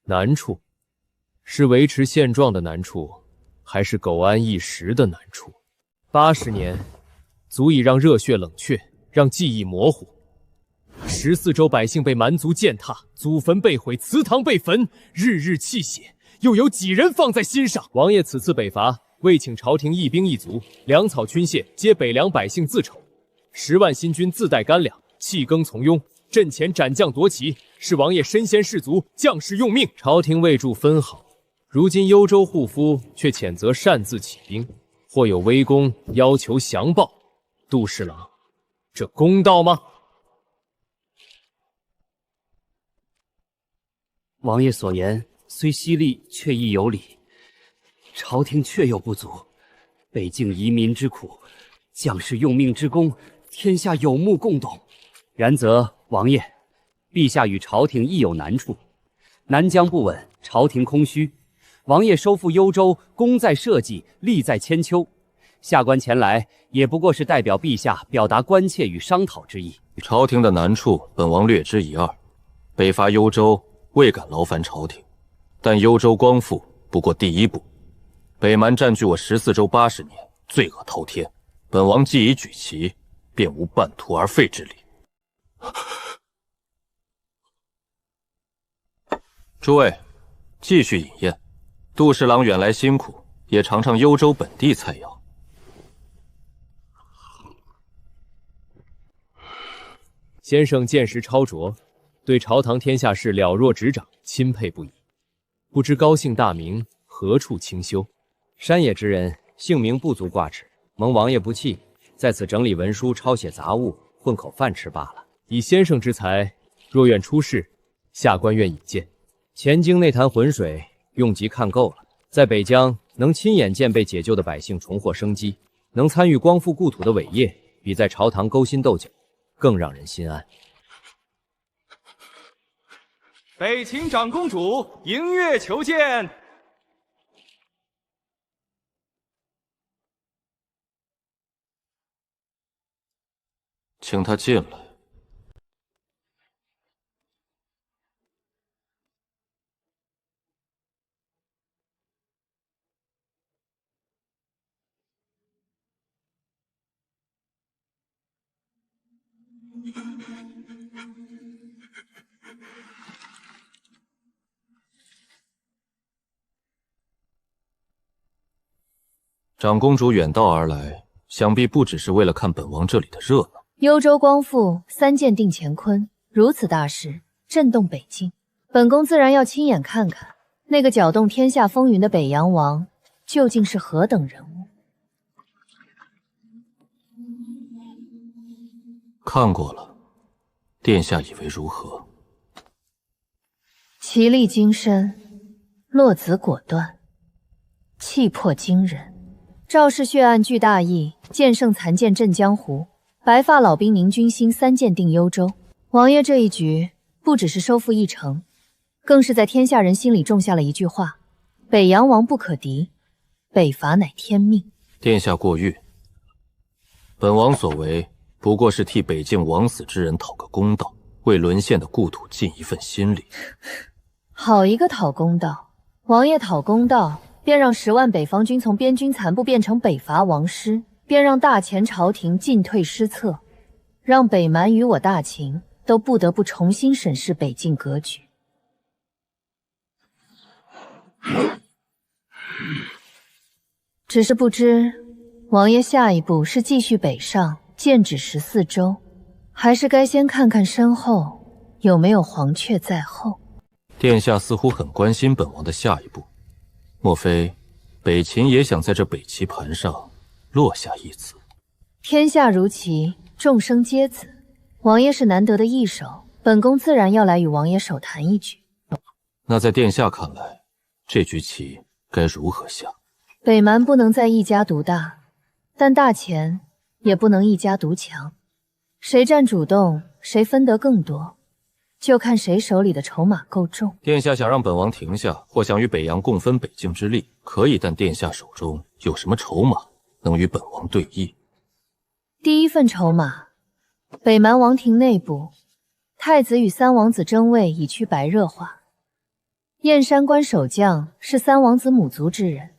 难处，是维持现状的难处，还是苟安一时的难处？80年，足以让热血冷却，让记忆模糊。14州百姓被蛮族践踏，祖坟被毁，祠堂被焚，日日泣血，又有几人放在心上？王爷此次北伐，未请朝廷一兵一卒，粮草军械皆北凉百姓自筹，10万新军自带干粮，弃耕从庸，阵前斩将夺旗，是王爷身先士卒，将士用命。朝廷未助分毫，如今幽州护夫却谴责擅自起兵，或有微功，要求降报。杜侍郎，这公道吗？王爷所言虽犀利，却亦有理。朝廷确有不足，北境移民之苦，将士用命之功，天下有目共睹。然则王爷，陛下与朝廷亦有难处。南疆不稳，朝廷空虚，王爷收复幽州，功在社稷，利在千秋。下官前来，也不过是代表陛下表达关切与商讨之意。朝廷的难处，本王略知一二。北伐幽州，未敢劳烦朝廷，但幽州光复不过第一步。北蛮占据我14州80年，罪恶滔天。本王既已举旗，便无半途而废之理。诸位，继续饮宴。杜侍郎远来辛苦，也尝尝幽州本地菜肴。先生见识超卓，对朝堂天下事了若指掌，钦佩不已。不知高姓大名，何处清修？山野之人，姓名不足挂齿，蒙王爷不弃，在此整理文书，抄写杂物，混口饭吃罢了。以先生之才，若愿出仕，下官愿引荐。前经那潭浑水，用极看够了。在北疆，能亲眼见被解救的百姓重获生机，能参与光复故土的伟业，比在朝堂勾心斗角更让人心安。北秦长公主迎月求见。请他进来。长公主远道而来，想必不只是为了看本王这里的热闹。幽州光复3剑定乾坤，如此大事震动北境，本宫自然要亲眼看看那个搅动天下风云的北洋王究竟是何等人物。看过了，殿下以为如何？其力精深，落子果断，气魄惊人。赵氏血案具大义，剑圣残剑震江湖，白发老兵凝军心，3剑定幽州。王爷这一局不只是收复一城，更是在天下人心里种下了一句话：北洋王不可敌，北伐乃天命。殿下过誉，本王所为不过是替北境枉死之人讨个公道，为沦陷的故土尽一份心力。好一个讨公道！王爷讨公道，便让10万北方军从边军残部变成北伐王师，便让大前朝廷进退失策，让北蛮与我大秦都不得不重新审视北境格局。只是不知王爷下一步是继续北上剑指14州，还是该先看看身后有没有黄雀在后？殿下似乎很关心本王的下一步，莫非北秦也想在这北棋盘上落下一子？天下如棋，众生皆子。王爷是难得的一手，本宫自然要来与王爷手谈一局。那在殿下看来，这局棋该如何下？北蛮不能再一家独大，但大前也不能一家独强。谁占主动，谁分得更多，就看谁手里的筹码够重。殿下想让本王停下，或想与北洋共分北境之力，可以，但殿下手中有什么筹码能与本王对弈？第一份筹码，北蛮王庭内部，太子与3王子争位已趋白热化。燕山关守将是3王子母族之人，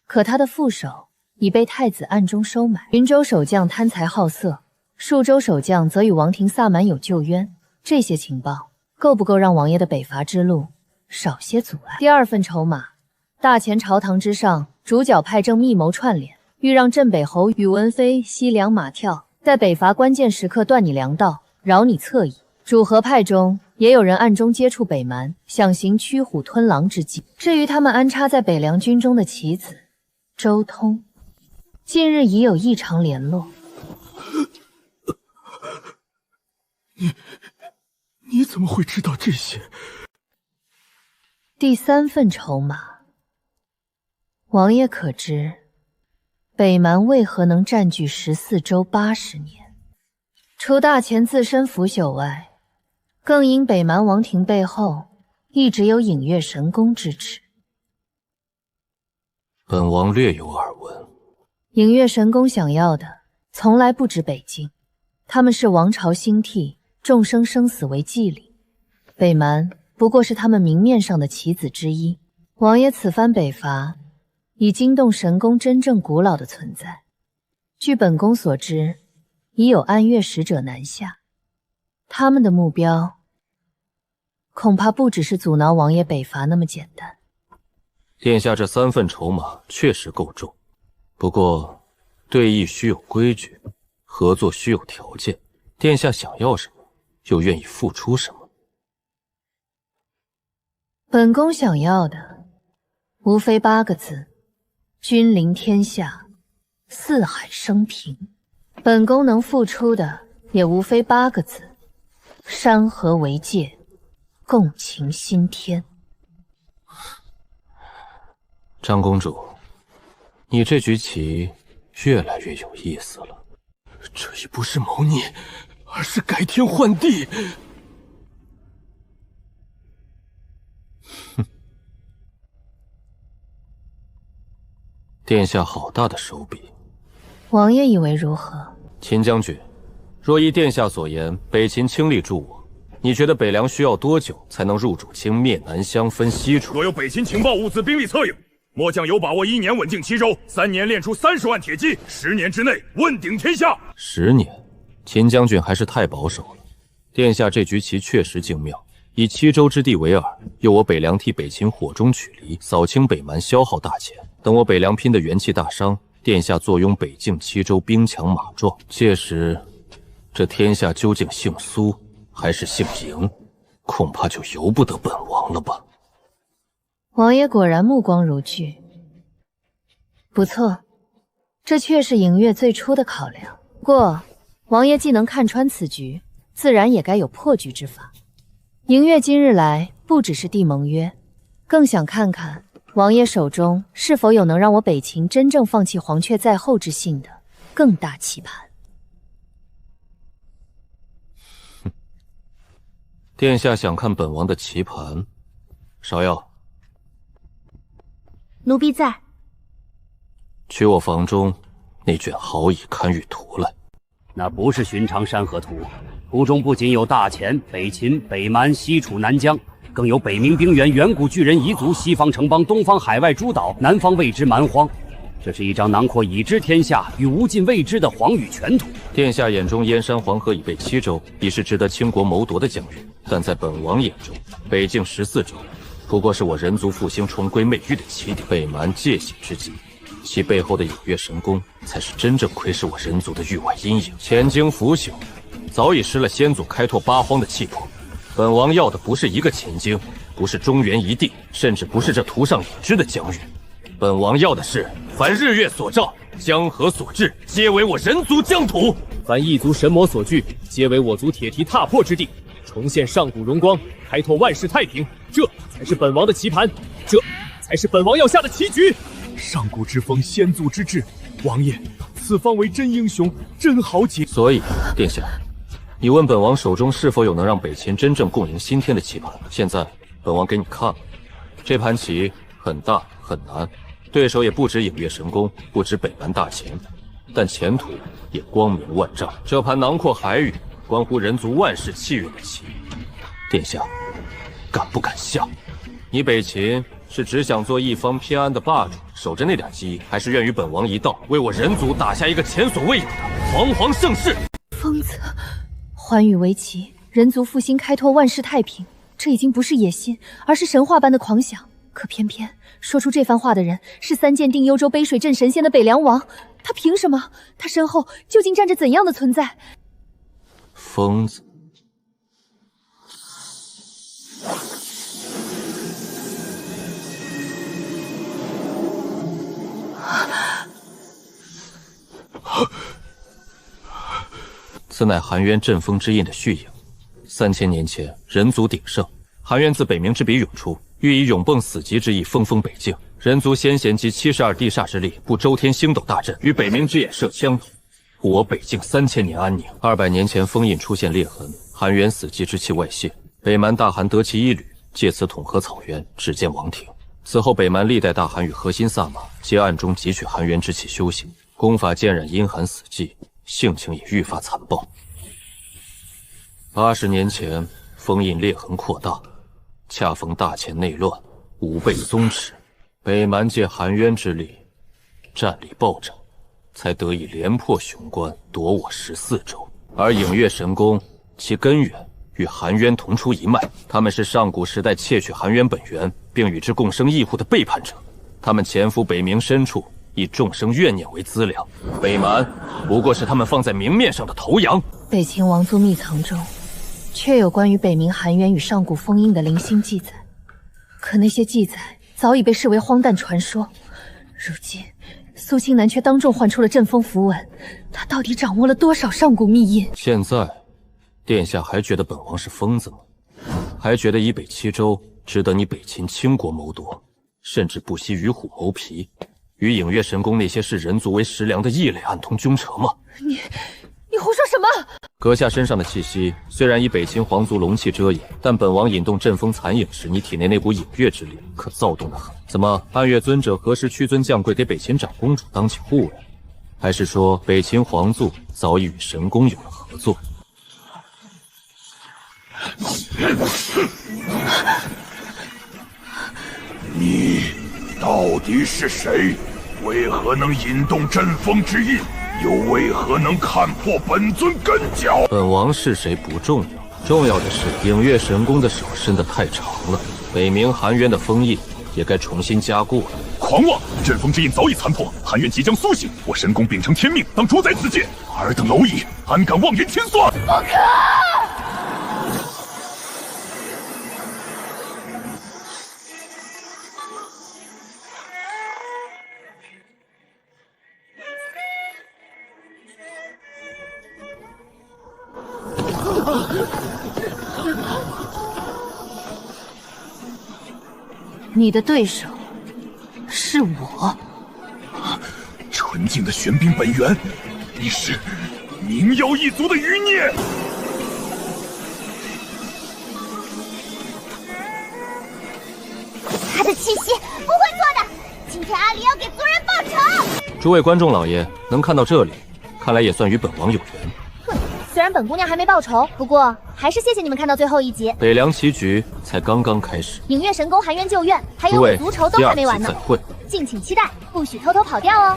可他的副手已被太子暗中收买。云州守将贪财好色，数州守将则与王庭萨满有旧冤。这些情报够不够让王爷的北伐之路少些阻碍？第二份筹码，大前朝堂之上，主角派正密谋串联，欲让镇北侯宇文飞西凉马跳，在北伐关键时刻断你粮道，扰你侧翼。主和派中也有人暗中接触北蛮，想行驱虎吞狼之计。至于他们安插在北凉军中的棋子周通，近日已有异常联络。你怎么会知道这些？第三份筹码，王爷可知北蛮为何能占据14州80年？除大前自身腐朽外，更因北蛮王庭背后一直有隐月神功支持。本王略有耳闻。隐月神功想要的从来不止北境，他们是王朝兴替，众生生死为祭礼。北蛮不过是他们明面上的棋子之一。王爷此番北伐，已惊动神宫真正古老的存在。据本宫所知，已有安岳使者南下，他们的目标恐怕不只是阻挠王爷北伐那么简单。殿下这3份筹码确实够重，不过对弈需有规矩，合作需有条件。殿下想要什么，又愿意付出什么？本宫想要的无非8个字：君临天下，四海升平。本宫能付出的也无非8个字：山河为界，共擎新天。张公主，你这局棋越来越有意思了。这已不是谋逆，而是改天换地。哼，殿下好大的手笔。王爷以为如何？秦将军，若依殿下所言，北秦倾力助我，你觉得北凉需要多久才能入主清灭南相分西楚？若有北秦情报物资兵力策应，末将有把握1年稳定7州，3年练出30万铁骑，10年之内问鼎天下。10年，秦将军还是太保守了。殿下这局棋确实精妙，以7州之地为饵，诱我北凉替北秦火中取栗，扫清北蛮，消耗大钱。等我北凉拼得元气大伤，殿下坐拥北境7州兵强马壮，届时这天下究竟姓苏还是姓嬴，恐怕就由不得本王了吧。王爷果然目光如炬，不错，这确是影月最初的考量。不过，王爷既能看穿此局，自然也该有破局之法。影月今日来，不只是缔盟约，更想看看王爷手中是否有能让我北秦真正放弃黄雀在后之信的更大棋盘。殿下想看本王的棋盘，芍药，奴婢在。取我房中那卷好以堪舆图来。那不是寻常山河图，图中不仅有大钱、北秦、北蛮、西楚、南疆，更有北冥冰原、远古巨人彝族、西方城邦、东方海外诸岛、南方未知蛮荒。这是一张囊括已知天下与无尽未知的黄羽全图。殿下眼中燕山黄河以北7州已是值得倾国谋夺的疆域，但在本王眼中，北境14州不过是我人族复兴重归美玉的起点。北蛮界险之际，其背后的影月神宫才是真正窥视我人族的域外阴影。前经腐朽，早已失了先祖开拓八荒的气魄。本王要的不是一个前经，不是中原一地，甚至不是这图上已知的疆域。本王要的是，凡日月所照，江河所至，皆为我人族疆土；凡异族神魔所惧，皆为我族铁蹄踏破之地。重现上古荣光，开拓万世太平，这才是本王的棋盘，这才是本王要下的棋局。上古之风，先祖之志，王爷，此方为真英雄，真豪杰。所以，殿下，你问本王手中是否有能让北秦真正共赢新天的棋盘？现在，本王给你看了，这盘棋很大很难。对手也不止影月神宫，不止北蛮大钱，但前途也光明万丈。这盘囊括海域，关乎人族万世气运的棋，殿下敢不敢下？你北秦是只想做一方偏安的霸主，守着那点基，还是愿与本王一道，为我人族打下一个前所未有的煌煌盛世？疯子，寰宇为旗，人族复兴，开拓万世太平，这已经不是野心，而是神话般的狂想。可偏偏说出这番话的人是3剑定幽州背水镇神仙的北凉王，他凭什么？他身后究竟站着怎样的存在？疯子！此乃寒渊阵风之印的续影。3000年前，人族鼎盛，寒渊自北冥之笔涌出。欲以永迸死极之意封封北境，人族先贤及72地煞之力，布周天星斗大阵，与北冥之眼射相同，护我北境3000年安宁。200年前，封印出现裂痕，寒渊死寂之气外泄，北蛮大汗得其一旅，借此统合草原，只见王庭。此后，北蛮历代大汗与核心萨满皆暗中汲取寒渊之气修行，功法渐染阴寒死寂，性情也愈发残暴。80年前，封印裂痕扩大。恰逢大前内乱，武备松弛，北蛮借寒渊之力，战力暴涨，才得以连破雄关，夺我14州。而影月神宫，其根源与寒渊同出一脉，他们是上古时代窃取寒渊本源，并与之共生异户的背叛者。他们潜伏北冥深处，以众生怨念为资粮。北蛮不过是他们放在明面上的头羊。北秦王族秘藏中，确有关于北冥寒渊与上古封印的零星记载，可那些记载早已被视为荒诞传说。如今，苏青南却当众唤出了阵风符文，他到底掌握了多少上古秘印？现在，殿下还觉得本王是疯子吗？还觉得以北7州值得你北秦倾国谋夺，甚至不惜与虎谋皮，与影月神宫那些视人族为食粮的异类暗通凶扯吗？你胡说什么？阁下身上的气息虽然以北秦皇族龙气遮掩，但本王引动阵风残影时，你体内那股影月之力可躁动得很。怎么，暗月尊者何时屈尊降贵给北秦长公主当起护人？还是说北秦皇族早已与神宫有了合作？你到底是谁？为何能引动阵风之印？又为何能看破本尊根脚？本王是谁不重要，重要的是影月神宫的手伸得太长了，北冥寒渊的封印也该重新加固了。快狂妄！阵风之印早已残破，寒渊即将苏醒，我神功秉承天命，当主宰此界。尔等蝼蚁，安敢妄言千算？不可！你的对手是我。纯净的玄冰本源，你是冥妖一族的余孽。他的气息不会错的，今天阿离要给族人报仇。诸位观众老爷能看到这里，看来也算与本王有缘。虽然本姑娘还没报仇，不过还是谢谢你们看到最后一集。北凉棋局才刚刚开始，影月神功、含冤救院，还有我族仇都还没完呢。第二次再会，敬请期待，不许偷偷跑掉哦。